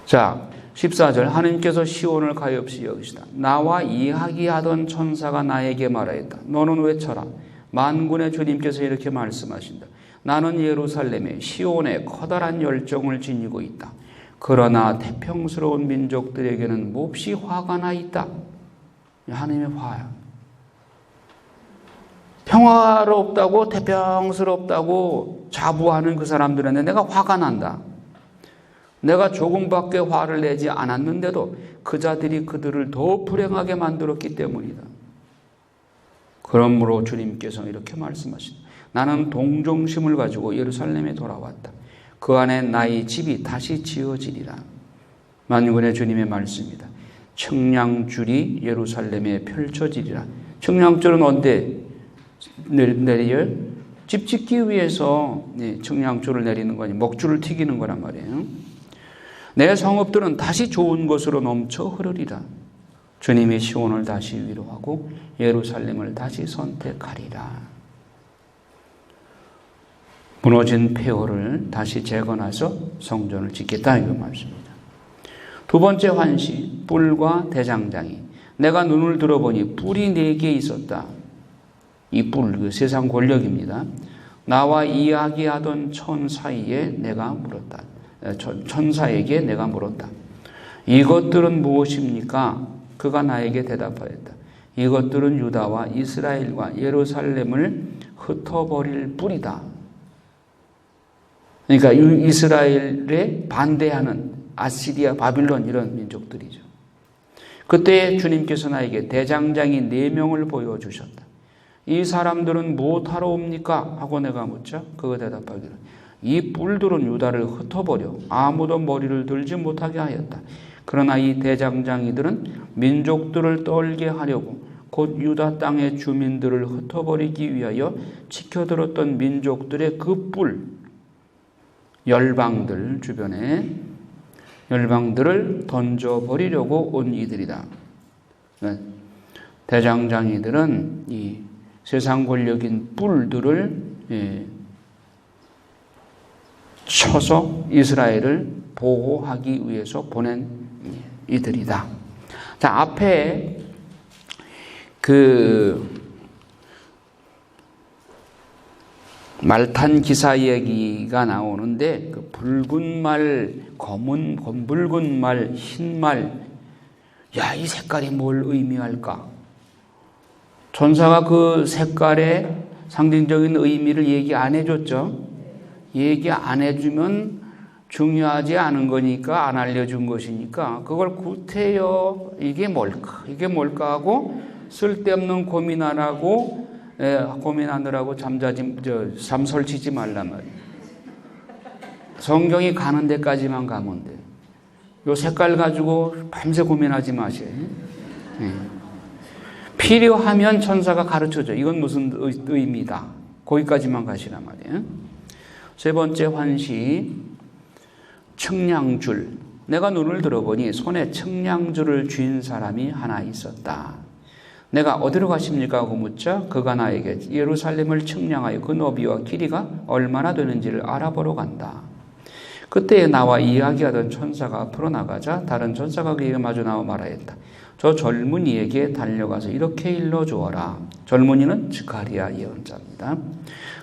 자, 14절 하나님께서 시온을 가엾이 여기시다. 나와 이야기하던 천사가 나에게 말하였다. 너는 외쳐라. 만군의 주님께서 이렇게 말씀하신다. 나는 예루살렘에 시온에 커다란 열정을 지니고 있다. 그러나 태평스러운 민족들에게는 몹시 화가 나 있다. 하나님의 화야. 평화롭다고 태평스럽다고 자부하는 그 사람들한테 내가 화가 난다. 내가 조금밖에 화를 내지 않았는데도 그 자들이 그들을 더 불행하게 만들었기 때문이다. 그러므로 주님께서 이렇게 말씀하신다. 나는 동정심을 가지고 예루살렘에 돌아왔다. 그 안에 나의 집이 다시 지어지리라. 만군의 주님의 말씀입니다. 청량줄이 예루살렘에 펼쳐지리라. 청량줄은 언제 내려요? 집 짓기 위해서 청량줄을 내리는 거니 먹줄을 튀기는 거란 말이에요. 내 성읍들은 다시 좋은 것으로 넘쳐 흐르리라. 주님이 시온을 다시 위로하고 예루살렘을 다시 선택하리라. 무너진 폐허를 다시 재건해서 성전을 짓겠다 이거 말씀입니다. 두 번째 환시, 뿔과 대장장이. 내가 눈을 들어보니 뿔이 4개 있었다. 이 뿔, 그 세상 권력입니다. 나와 이야기하던 천사에게 내가 물었다. 이것들은 무엇입니까? 그가 나에게 대답하였다. 이것들은 유다와 이스라엘과 예루살렘을 흩어버릴 뿔이다. 그러니까 이스라엘에 반대하는 아시리아, 바빌론 이런 민족들이죠. 그때 주님께서 나에게 대장장이 4명을 보여주셨다. 이 사람들은 무엇하러 옵니까? 하고 내가 묻자 그가 대답하기를 이 뿔들은 유다를 흩어버려 아무도 머리를 들지 못하게 하였다. 그러나 이 대장장이들은 민족들을 떨게 하려고 곧 유다 땅의 주민들을 흩어버리기 위하여 지켜들었던 민족들의 그 뿔, 열방들 주변에 열방들을 던져버리려고 온 이들이다. 대장장이들은 이 세상 권력인 뿔들을 쳐서 이스라엘을 보호하기 위해서 보낸 이들이다. 자, 앞에 그 말탄 기사 얘기가 나오는데 그 붉은 말, 검붉은 말, 흰 말, 야, 이 색깔이 뭘 의미할까? 전사가 그 색깔의 상징적인 의미를 얘기 안 해줬죠. 얘기 안 해주면 중요하지 않은 거니까, 안 알려준 것이니까 그걸 구태여 이게 뭘까 하고 쓸데없는 고민 안 하고 고민하느라고 잠 설치지 말란 말이에요. 성경이 가는 데까지만 가면 돼. 요 색깔 가지고 밤새 고민하지 마세요. 필요하면 천사가 가르쳐줘. 이건 무슨 의미다. 거기까지만 가시란 말이에요. 세 번째 환시, 청량줄. 내가 눈을 들어보니 손에 청량줄을 쥔 사람이 하나 있었다. 내가 어디로 가십니까? 하고 묻자 그가 나에게 예루살렘을 청량하여 그 너비와 길이가 얼마나 되는지를 알아보러 간다. 그때 나와 이야기하던 천사가 앞으로 나가자 다른 천사가 그에게 마주 나와 말하였다. 저 젊은이에게 달려가서 이렇게 일러주어라. 젊은이는 스가랴 예언자입니다.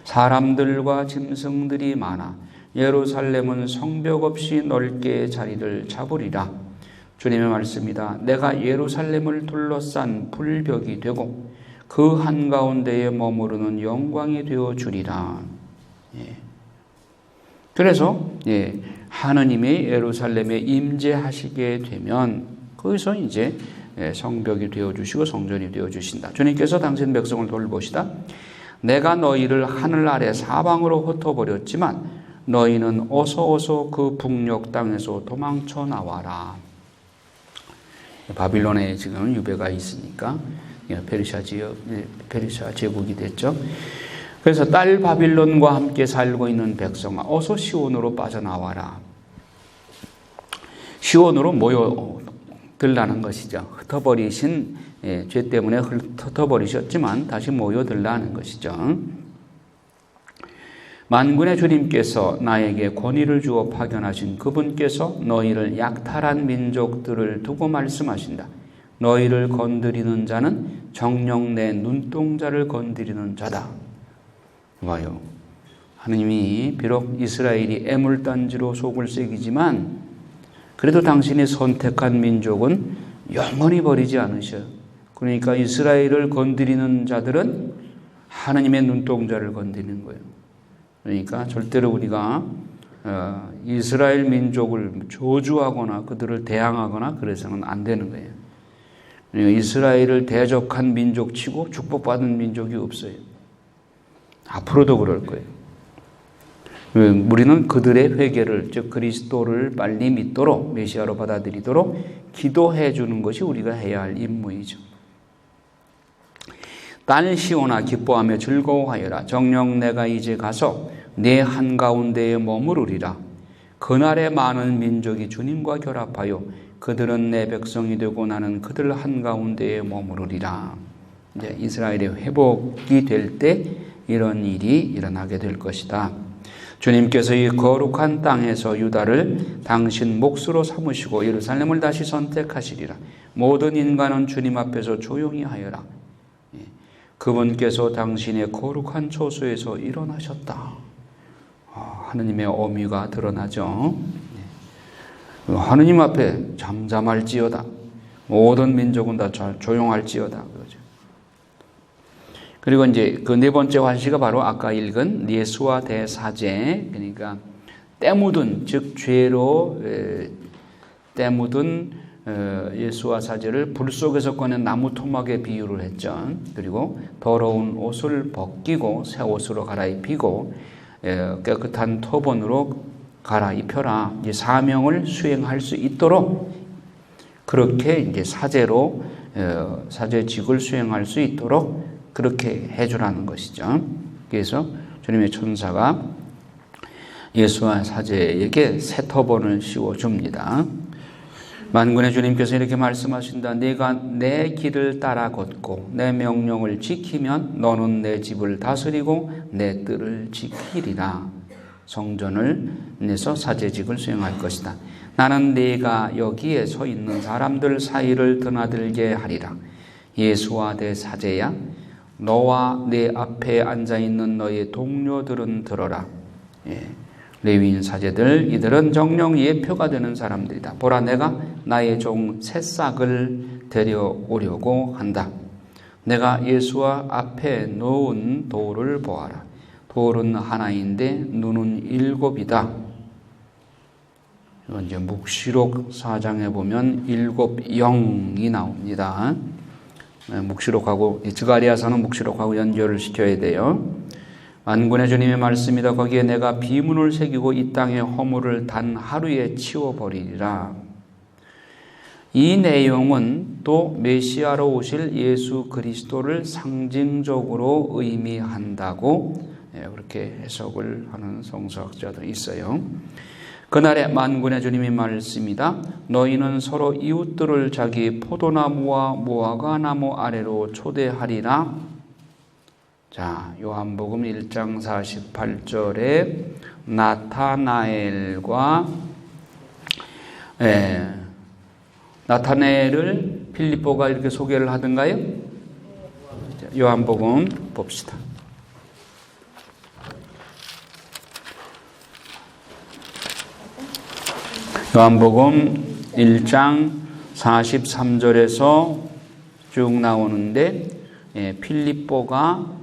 사람들과 짐승들이 많아 예루살렘은 성벽 없이 넓게 자리를 잡으리라. 주님의 말씀이다. 내가 예루살렘을 둘러싼 불벽이 되고 그 한가운데에 머무르는 영광이 되어 주리라. 그래서 하느님이 예루살렘에 임재하시게 되면 거기서 이제 성벽이 되어주시고 성전이 되어주신다. 주님께서 당신 백성을 돌보시다. 내가 너희를 하늘 아래 사방으로 흩어버렸지만 너희는 어서 그 북녘 땅에서 도망쳐 나와라. 바빌론에 지금 유배가 있으니까 페르시아 제국이 됐죠. 그래서 딸 바빌론과 함께 살고 있는 백성아 어서 시온으로 빠져나와라. 시온으로 모여들라는 것이죠. 흩어버리신 죄 때문에 흩어버리셨지만 다시 모여들라는 것이죠. 만군의 주님께서 나에게 권위를 주어 파견하신 그분께서 너희를 약탈한 민족들을 두고 말씀하신다. 너희를 건드리는 자는 정녕 내 눈동자를 건드리는 자다. 봐요. 하느님이 비록 이스라엘이 애물단지로 속을 새기지만 그래도 당신이 선택한 민족은 영원히 버리지 않으셔요. 그러니까 이스라엘을 건드리는 자들은 하느님의 눈동자를 건드리는 거예요. 그러니까 절대로 우리가 이스라엘 민족을 저주하거나 그들을 대항하거나 그래서는 안 되는 거예요. 이스라엘을 대적한 민족치고 축복받은 민족이 없어요. 앞으로도 그럴 거예요. 우리는 그들의 회개를, 즉 그리스도를 빨리 믿도록 메시아로 받아들이도록 기도해 주는 것이 우리가 해야 할 임무이죠. 딸 시온아 기뻐하며 즐거워하여라. 정녕 내가 이제 가서 내 한가운데에 머무르리라. 그날에 많은 민족이 주님과 결합하여 그들은 내 백성이 되고 나는 그들 한가운데에 머무르리라. 이제 이스라엘의 회복이 될 때 이런 일이 일어나게 될 것이다. 주님께서 이 거룩한 땅에서 유다를 당신 몫으로 삼으시고 예루살렘을 다시 선택하시리라. 모든 인간은 주님 앞에서 조용히 하여라. 그분께서 당신의 거룩한 초소에서 일어나셨다. 하느님의 어미가 드러나죠. 하느님 앞에 잠잠할지어다. 모든 민족은 다 조용할지어다. 그러죠. 그리고 이제 그 네 번째 환시가 바로 아까 읽은 예수와 대사제, 그러니까 때 묻은, 즉 죄로 때 묻은 예수와 사제를 불 속에서 꺼낸 나무 토막에 비유를 했죠. 그리고 더러운 옷을 벗기고 새 옷으로 갈아입히고 깨끗한 토본으로 갈아입혀라. 이제 사명을 수행할 수 있도록 그렇게 이제 사제로 사제직을 수행할 수 있도록 그렇게 해주라는 것이죠. 그래서 주님의 천사가 예수와 사제에게 새 터본을 씌워줍니다. 만군의 주님께서 이렇게 말씀하신다. 네가 내 길을 따라 걷고 내 명령을 지키면 너는 내 집을 다스리고 내 뜰을 지키리라. 성전을 내서 사제직을 수행할 것이다. 나는 네가 여기에 서 있는 사람들 사이를 드나들게 하리라. 예수와 대사제야 너와 내 앞에 앉아있는 너의 동료들은 들어라. 레위인 사제들 이들은 정령 예표가 되는 사람들이다. 보라 내가 나의 종 새싹을 데려오려고 한다. 내가 예수와 앞에 놓은 돌을 보아라. 돌은 하나인데 눈은 7이다. 이건 이제 묵시록 4장에 보면 7 영이 나옵니다. 묵시록하고 스가랴서는 묵시록하고 연결을 시켜야 돼요. 만군의 주님의 말씀이다. 거기에 내가 비문을 새기고 이 땅의 허물을 단 하루에 치워버리리라. 이 내용은 또 메시아로 오실 예수 그리스도를 상징적으로 의미한다고 그렇게 해석을 하는 성서학자들이 있어요. 그날에 만군의 주님의 말씀이다. 너희는 서로 이웃들을 자기 포도나무와 무화과나무 아래로 초대하리라. 자, 요한복음 1장 48절에 나타나엘을 필리포가 이렇게 소개를 하던가요? 요한복음 봅시다. 요한복음 1장 43절에서 쭉 나오는데 필리포가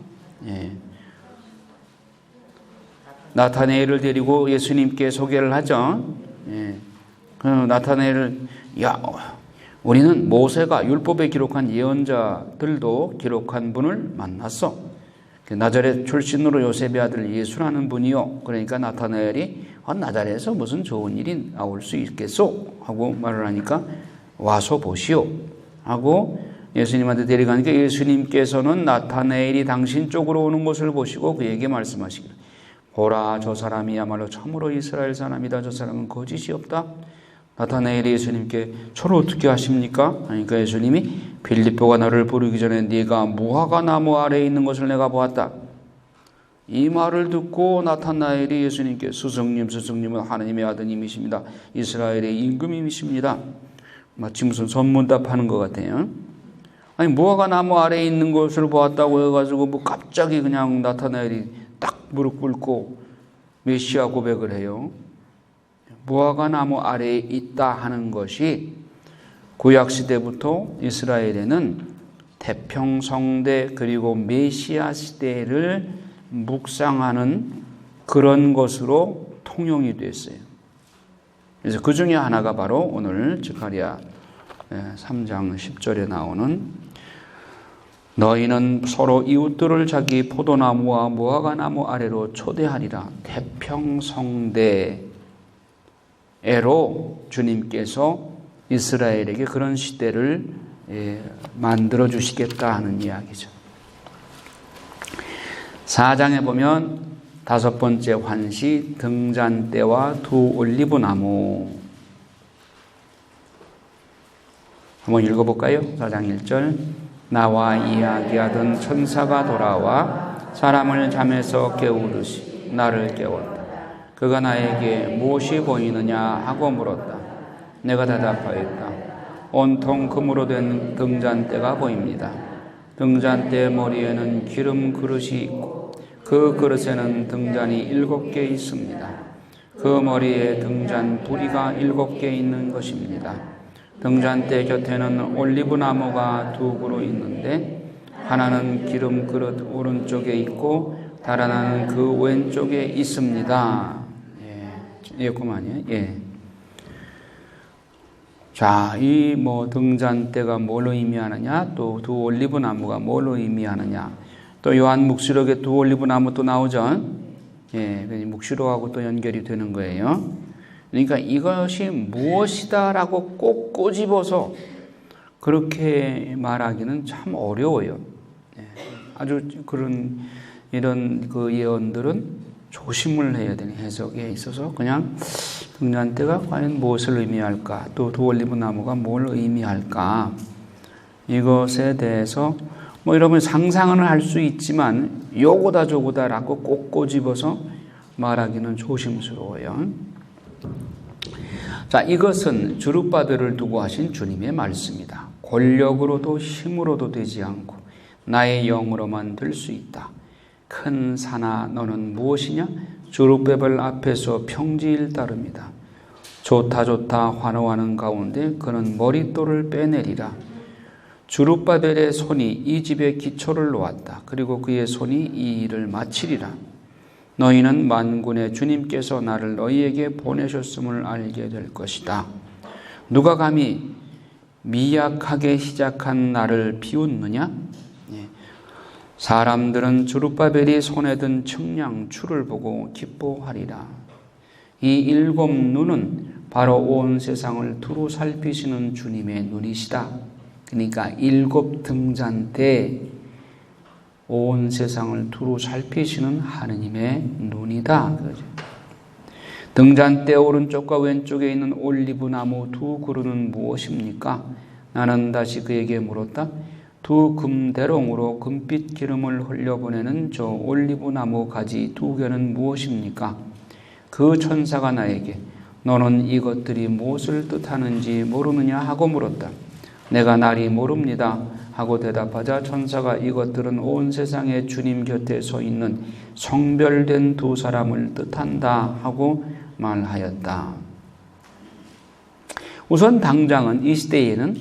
나타나엘을 데리고 예수님께 소개를 하죠. 나타나엘을 우리는 모세가 율법에 기록한 예언자들도 기록한 분을 만났어. 나자렛 출신으로 요셉의 아들 예수라는 분이요. 그러니까 나타나엘이 나자렛에서 무슨 좋은 일이 나올 수 있겠소? 하고 말을 하니까 와서 보시오. 하고 예수님한테 데려가니까 예수님께서는 나타나엘이 당신 쪽으로 오는 것을 보시고 그에게 말씀하시기를 보라, 저 사람이야말로 참으로 이스라엘 사람이다. 저 사람은 거짓이 없다. 나타나엘이 예수님께 저를 어떻게 아십니까? 그러니까 예수님이 빌립보가 너를 부르기 전에 네가 무화과 나무 아래에 있는 것을 내가 보았다. 이 말을 듣고 나타나엘이 예수님께 스승님은 하나님의 아드님이십니다. 이스라엘의 임금님이십니다. 마치 무슨 선문답하는 것 같아요. 아니 무화과 나무 아래에 있는 것을 보았다고 해가지고 갑자기 그냥 나타나엘이 딱 무릎 꿇고 메시아 고백을 해요. 무화과 나무 아래에 있다 하는 것이 구약시대부터 이스라엘에는 태평성대 그리고 메시아 시대를 묵상하는 그런 것으로 통용이 됐어요. 그래서 그 중에 하나가 바로 오늘 스가랴 3장 10절에 나오는 너희는 서로 이웃들을 자기 포도나무와 무화과나무 아래로 초대하리라. 태평성대에로 주님께서 이스라엘에게 그런 시대를 만들어 주시겠다 하는 이야기죠. 4장에 보면 5번째 환시 등잔대와 두 올리브나무 한번 읽어볼까요? 4장 1절 나와 이야기하던 천사가 돌아와 사람을 잠에서 깨우듯이 나를 깨웠다. 그가 나에게 무엇이 보이느냐 하고 물었다. 내가 대답하였다. 온통 금으로 된 등잔대가 보입니다. 등잔대 머리에는 기름 그릇이 있고 그 그릇에는 등잔이 7개 있습니다. 그 머리에 등잔 부리가 7개 있는 것입니다. 등잔대 곁에는 올리브나무가 2그루 있는데 하나는 기름 그릇 오른쪽에 있고 다른 하나는 그 왼쪽에 있습니다. 그만이에요. 자, 이 등잔대가 뭘 의미하느냐, 또 두 올리브 나무가 뭘 의미하느냐, 또 요한 묵시록에 두 올리브 나무 또 나오죠. 묵시록하고 또 연결이 되는 거예요. 그러니까 이것이 무엇이다라고 꼭 꼬집어서 그렇게 말하기는 참 어려워요. 아주 이런 그 예언들은 조심을 해야 되는 해석에 있어서 그냥 등잔대가 과연 무엇을 의미할까, 또 두 올리브 나무가 뭘 의미할까, 이것에 대해서 여러분 상상은 할 수 있지만 요거다 저거다라고 꼭 꼬집어서 말하기는 조심스러워요. 자, 이것은 주룻바들을 두고 하신 주님의 말씀이다. 권력으로도 힘으로도 되지 않고 나의 영으로만 될 수 있다. 큰 산아 너는 무엇이냐? 주룻바벨 앞에서 평지일 따릅니다. 좋다 환호하는 가운데 그는 머릿돌을 빼내리라. 주룻바벨의 손이 이 집에 기초를 놓았다. 그리고 그의 손이 이 일을 마치리라. 너희는 만군의 주님께서 나를 너희에게 보내셨음을 알게 될 것이다. 누가 감히 미약하게 시작한 나를 비웃느냐? 사람들은 스룹바벨이 손에 든 측량추를 보고 기뻐하리라. 이 일곱 눈은 바로 온 세상을 두루 살피시는 주님의 눈이시다. 그러니까 일곱 등잔 때 온 세상을 두루 살피시는 하느님의 눈이다. 등잔대 오른쪽과 왼쪽에 있는 올리브 나무 두 그루는 무엇입니까? 나는 다시 그에게 물었다. 두 금대롱으로 금빛 기름을 흘려보내는 저 올리브 나무 가지 두 개는 무엇입니까? 그 천사가 나에게 너는 이것들이 무엇을 뜻하는지 모르느냐 하고 물었다. 내가 날이 모릅니다 하고 대답하자 천사가 이것들은 온 세상에 주님 곁에 서 있는 성별된 두 사람을 뜻한다 하고 말하였다. 우선 당장은 이 시대에는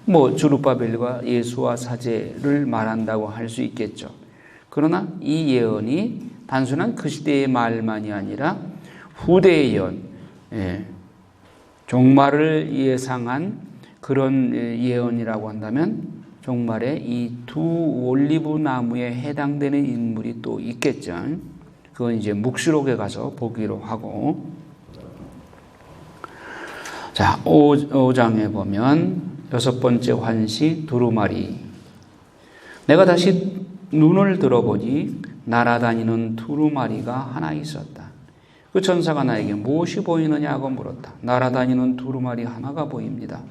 스룹바벨과 예수와 사제를 말한다고 할 수 있겠죠. 그러나 이 예언이 단순한 그 시대의 말만이 아니라 후대의 예언, 종말을 예상한 그런 예언이라고 한다면 종말에 이 두 올리브 나무에 해당되는 인물이 또 있겠죠. 그건 이제 묵시록에 가서 보기로 하고. 자, 5장에 보면 여섯 번째 환시 두루마리. 내가 다시 눈을 들어보니 날아다니는 두루마리가 하나 있었다. 그 천사가 나에게 무엇이 보이느냐고 물었다. 날아다니는 두루마리 하나가 보입니다.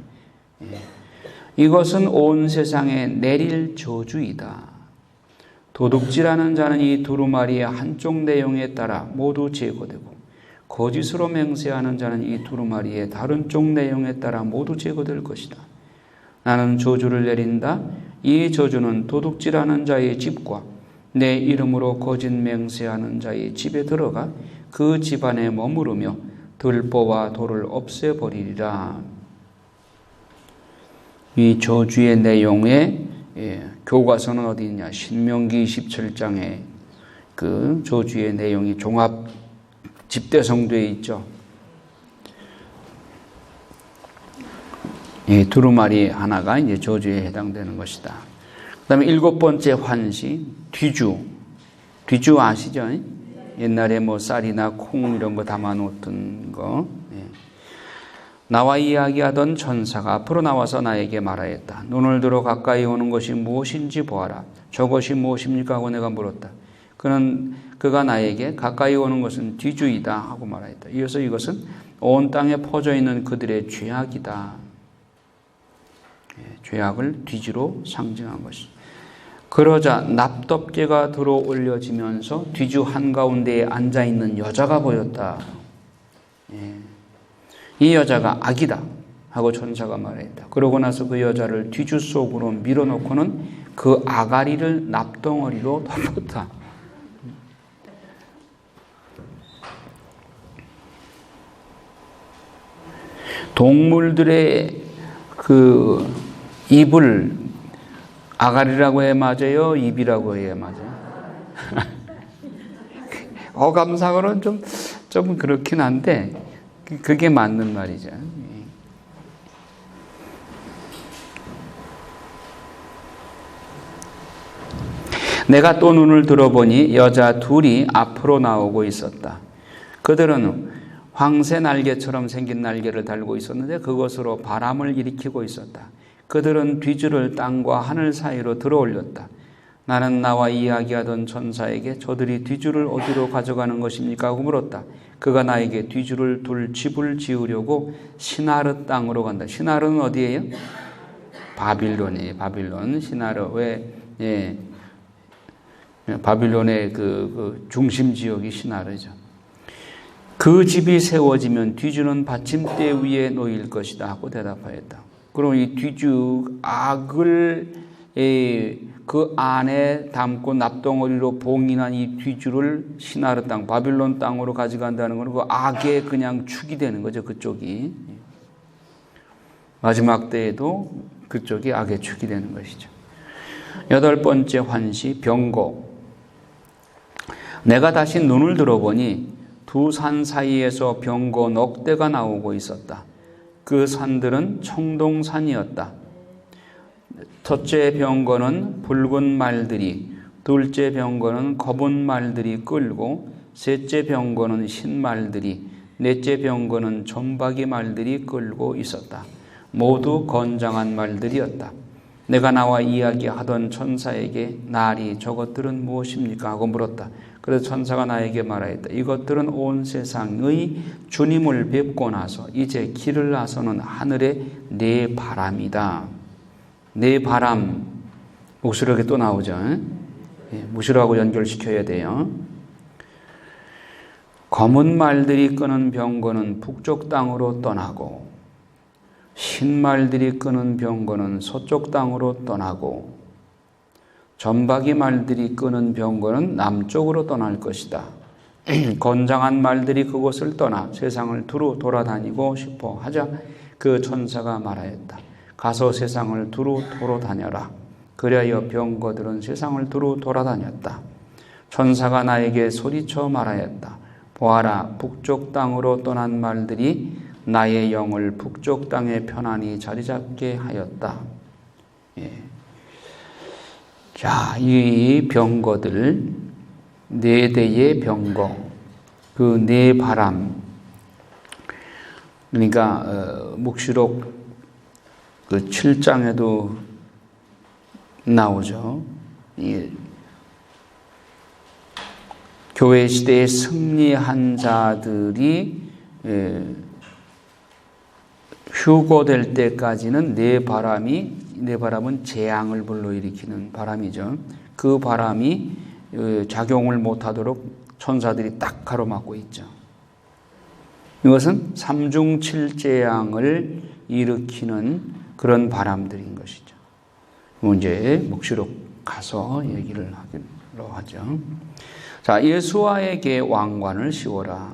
이것은 온 세상에 내릴 저주이다. 도둑질하는 자는 이 두루마리의 한쪽 내용에 따라 모두 제거되고 거짓으로 맹세하는 자는 이 두루마리의 다른 쪽 내용에 따라 모두 제거될 것이다. 나는 저주를 내린다. 이 저주는 도둑질하는 자의 집과 내 이름으로 거짓 맹세하는 자의 집에 들어가 그 집안에 머무르며 들보와 돌을 없애버리리라. 이 저주의 내용에 교과서는 어디 있냐? 신명기 27장에 그 저주의 내용이 종합 집대성되어 있죠. 이 두루마리 하나가 이제 저주에 해당되는 것이다. 그다음에 일곱 번째 환시 뒤주. 뒤주 아시죠? 옛날에 쌀이나 콩 이런 거 담아 놓던 거. 나와 이야기하던 천사가 앞으로 나와서 나에게 말하였다. 눈을 들어 가까이 오는 것이 무엇인지 보아라. 저것이 무엇입니까? 하고 내가 물었다. 그가 나에게 가까이 오는 것은 뒤주이다 하고 말하였다. 이어서 이것은 온 땅에 퍼져 있는 그들의 죄악이다. 죄악을 뒤주로 상징한 것이다. 그러자 납덮개가 들어 올려지면서 뒤주 한가운데에 앉아있는 여자가 보였다. 이 여자가 악이다 하고 천사가 말했다. 그러고 나서 그 여자를 뒤주 속으로 밀어놓고는 그 아가리를 납덩어리로 덮었다. 동물들의 그 입을 아가리라고 해 맞아요? 입이라고 해 맞아요? 어감상으로는 좀 그렇긴 한데 그게 맞는 말이죠. 내가 또 눈을 들어보니 여자 둘이 앞으로 나오고 있었다. 그들은 황새 날개처럼 생긴 날개를 달고 있었는데 그것으로 바람을 일으키고 있었다. 그들은 뒤줄을 땅과 하늘 사이로 들어 올렸다. 나는 나와 이야기하던 천사에게 저들이 뒤줄을 어디로 가져가는 것입니까? 하고 물었다. 그가 나에게 뒤줄을 둘 집을 지으려고 시나르 땅으로 간다. 시나르는 어디예요? 바빌론이에요. 바빌론. 시나르. 바빌론의 그 중심 지역이 시나르죠. 그 집이 세워지면 뒤주는 받침대 위에 놓일 것이다 하고 대답하였다. 그럼 이 뒤주 악을 그 안에 담고 납덩어리로 봉인한 이 뒤주를 시나르 땅, 바빌론 땅으로 가져간다는 건 그 악의 그냥 축이 되는 거죠. 그쪽이. 마지막 때에도 그쪽이 악의 축이 되는 것이죠. 여덟 번째 환시 병고. 내가 다시 눈을 들어보니 두 산 사이에서 병거 넉 대가 나오고 있었다. 그 산들은 청동산이었다. 첫째 병거는 붉은 말들이, 둘째 병거는 검은 말들이 끌고, 셋째 병거는 흰 말들이, 넷째 병거는 점박이 말들이 끌고 있었다. 모두 건장한 말들이었다. 내가 나와 이야기하던 천사에게 날이 저것들은 무엇입니까? 하고 물었다. 그래서 천사가 나에게 말하였다. 이것들은 온 세상의 주님을 뵙고 나서 이제 길을 나서는 하늘의 네 바람이다. 네 바람, 묵시록에 또 나오죠. 묵시록하고 연결시켜야 돼요. 검은 말들이 끄는 병거는 북쪽 땅으로 떠나고, 흰 말들이 끄는 병거는 서쪽 땅으로 떠나고, 점박이 말들이 끄는 병거는 남쪽으로 떠날 것이다. 건장한 말들이 그곳을 떠나 세상을 두루 돌아다니고 싶어 하자 그 천사가 말하였다. 가서 세상을 두루 돌아다녀라. 그리하여 병거들은 세상을 두루 돌아다녔다. 천사가 나에게 소리쳐 말하였다. 보아라, 북쪽 땅으로 떠난 말들이 나의 영을 북쪽 땅에 편안히 자리 잡게 하였다. 자, 이 병거들, 네 대의 병거, 그 네 바람, 그러니까 묵시록 그 7장에도 나오죠. 교회 시대에 승리한 자들이 휴거될 때까지는 네 바람은 재앙을 불러일으키는 바람이죠. 그 바람이 작용을 못하도록 천사들이 딱 가로막고 있죠. 이것은 삼중칠재앙을 일으키는 그런 바람들인 것이죠. 이제 묵시록 가서 얘기를 하기로 하죠. 자, 예수와에게 왕관을 씌워라.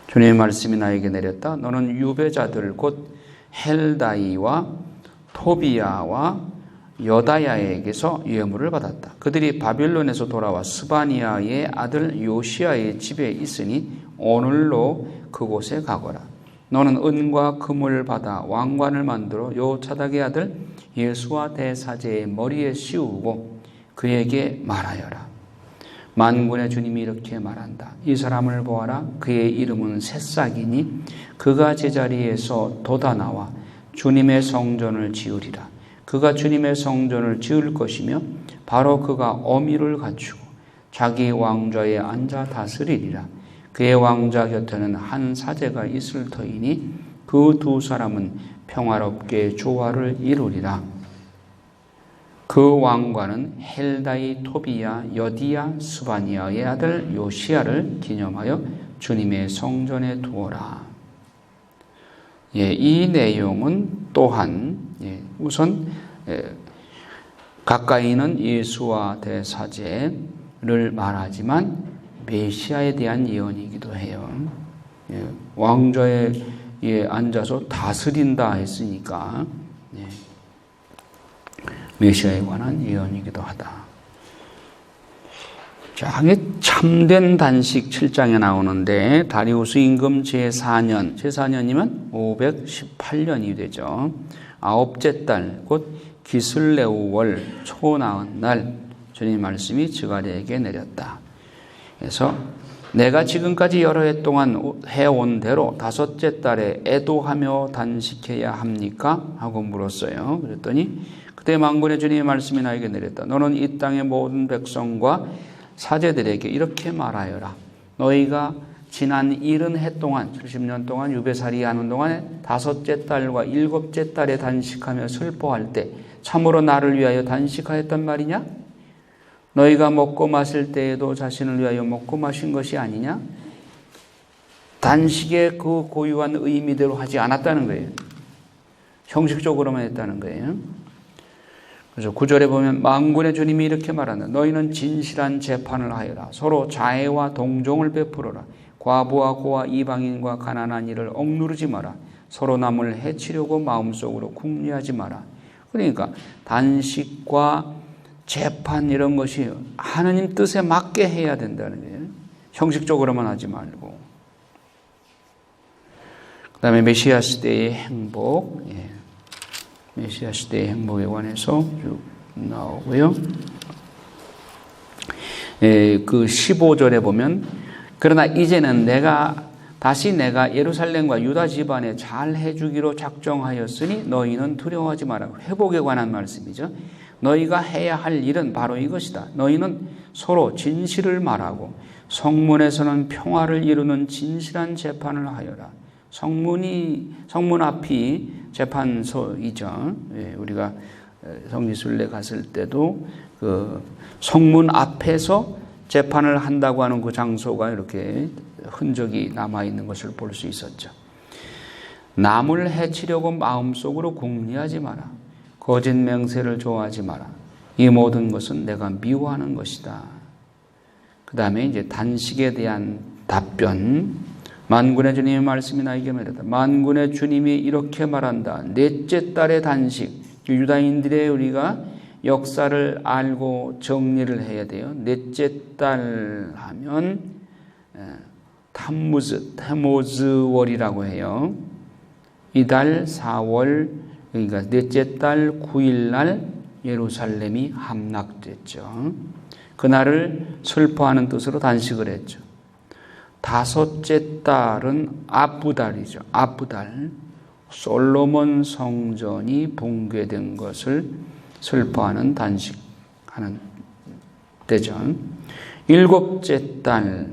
주님의 말씀이 나에게 내렸다. 너는 유배자들 곧 헬다이와 토비야와 여다야에게서 예물을 받았다. 그들이 바빌론에서 돌아와 스바니아의 아들 요시야의 집에 있으니 오늘로 그곳에 가거라. 너는 은과 금을 받아 왕관을 만들어 요차닥의 아들 예수와 대사제의 머리에 씌우고 그에게 말하여라. 만군의 주님이 이렇게 말한다. 이 사람을 보아라. 그의 이름은 새싹이니 그가 제자리에서 돋아나와 주님의 성전을 지으리라. 그가 주님의 성전을 지을 것이며 바로 그가 어미를 갖추고 자기 왕좌에 앉아 다스리리라. 그의 왕좌 곁에는 한 사제가 있을 터이니 그 두 사람은 평화롭게 조화를 이루리라. 그 왕관은 헬다이, 토비야, 여디야, 스바니아의 아들 요시야를 기념하여 주님의 성전에 두어라. 이 내용은 또한 우선 가까이는 예수와 대사제를 말하지만 메시아에 대한 예언이기도 해요. 왕좌에 앉아서 다스린다 했으니까 메시아에 관한 예언이기도 하다. 자, 참된 단식 7장에 나오는데 다리우스 임금 제4년이면 518년이 되죠. 아홉째 달 곧 기슬레우월 초나은 날 주님 말씀이 즈가랴에게 내렸다. 그래서 내가 지금까지 여러 해 동안 해온 대로 다섯째 달에 애도하며 단식해야 합니까? 하고 물었어요. 그랬더니 그때 만군의 주님의 말씀이 나에게 내렸다. 너는 이 땅의 모든 백성과 사제들에게 이렇게 말하여라. 너희가 지난 70해 동안 70년 동안 유배살이 하는 동안에 다섯째 달과 일곱째 달에 단식하며 슬퍼할 때 참으로 나를 위하여 단식하였단 말이냐? 너희가 먹고 마실 때에도 자신을 위하여 먹고 마신 것이 아니냐? 단식의 그 고유한 의미대로 하지 않았다는 거예요. 형식적으로만 했다는 거예요. 그래서 9절에 보면 만군의 주님이 이렇게 말한다. 너희는 진실한 재판을 하여라. 서로 자애와 동정을 베풀어라. 과부와 고아 이방인과 가난한 이를 억누르지 마라. 서로 남을 해치려고 마음속으로 궁리하지 마라. 그러니까 단식과 재판 이런 것이 하느님 뜻에 맞게 해야 된다는 거예요. 형식적으로만 하지 말고. 그 다음에 메시아 시대의 행복, 메시아 시대의 행복에 관해서 쭉 나오고요. 그 15절에 보면 그러나 이제는 다시 내가 예루살렘과 유다 집안에 잘 해주기로 작정하였으니 너희는 두려워하지 마라. 회복에 관한 말씀이죠. 너희가 해야 할 일은 바로 이것이다. 너희는 서로 진실을 말하고 성문에서는 평화를 이루는 진실한 재판을 하여라. 성문 앞이 재판소이죠. 우리가 성지순례 갔을 때도 그 성문 앞에서 재판을 한다고 하는 그 장소가 이렇게 흔적이 남아있는 것을 볼 수 있었죠. 남을 해치려고 마음속으로 궁리하지 마라. 거짓 맹세를 좋아하지 마라. 이 모든 것은 내가 미워하는 것이다. 그 다음에 이제 단식에 대한 답변. 만군의 주님의 말씀이 나에게 말했다. 만군의 주님이 이렇게 말한다. 넷째 달의 단식. 유다인들의 우리가 역사를 알고 정리를 해야 돼요. 넷째 달 하면 타무즈월이라고 해요. 이달 4월, 그러니까 넷째 달 9일 날 예루살렘이 함락됐죠. 그날을 슬퍼하는 뜻으로 단식을 했죠. 다섯째 달은 아부달이죠. 아부달. 솔로몬 성전이 붕괴된 것을 슬퍼하는 단식하는 때죠. 일곱째 달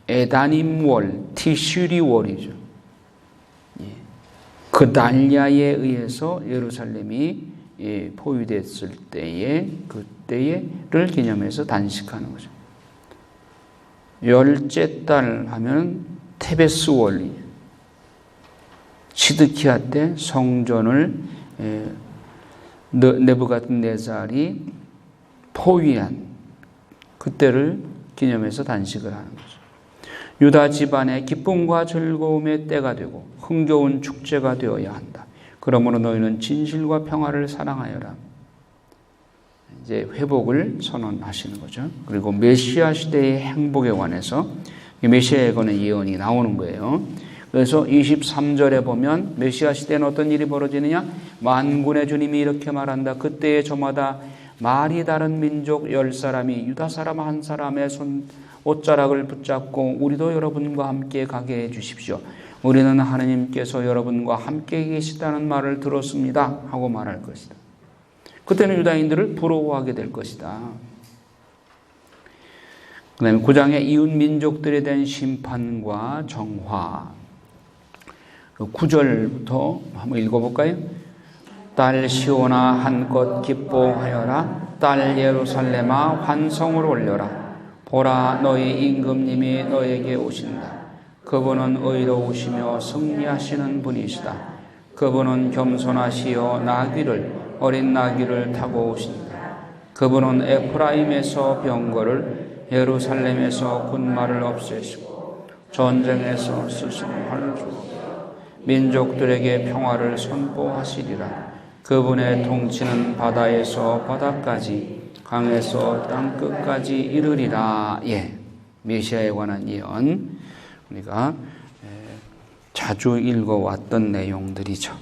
에다님월, 티슈리월이죠. 그달랴에 의해서 예루살렘이 포위됐을 때에 그때를 기념해서 단식하는 거죠. 열째 달 하면 테베스월이 시드키야 때 성전을 느부갓네살이 포위한 그때를 기념해서 단식을 하는 거죠. 유다 집안의 기쁨과 즐거움의 때가 되고 흥겨운 축제가 되어야 한다. 그러므로 너희는 진실과 평화를 사랑하여라. 이제 회복을 선언하시는 거죠. 그리고 메시아 시대의 행복에 관해서 메시아에 관한 예언이 나오는 거예요. 그래서 23절에 보면 메시아 시대는 어떤 일이 벌어지느냐? 만군의 주님이 이렇게 말한다. 그때의 저마다 말이 다른 민족 10사람이 유다 사람 한 사람의 옷자락을 붙잡고 우리도 여러분과 함께 가게 해주십시오. 우리는 하느님께서 여러분과 함께 계시다는 말을 들었습니다. 하고 말할 것이다. 그때는 유다인들을 부러워하게 될 것이다. 그 다음에 9장의 이웃 민족들에 대한 심판과 정화. 9절부터 한번 읽어볼까요? 딸 시온아 한껏 기뻐하여라. 딸 예루살렘아 환성을 올려라. 보라 너희 임금님이 너에게 오신다. 그분은 의로우시며 승리하시는 분이시다. 그분은 겸손하시어 어린 나귀를 타고 오신다. 그분은 에프라임에서 병거를 예루살렘에서 군마를 없애시고 전쟁에서 쓰신 활을 주고 민족들에게 평화를 선포하시리라. 그분의 통치는 바다에서 바다까지 강에서 땅끝까지 이르리라. 메시아에 관한 예언 우리가 자주 읽어왔던 내용들이죠.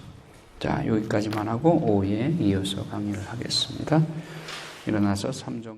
자, 여기까지만 하고 오후에 이어서 강의를 하겠습니다. 일어나서 3종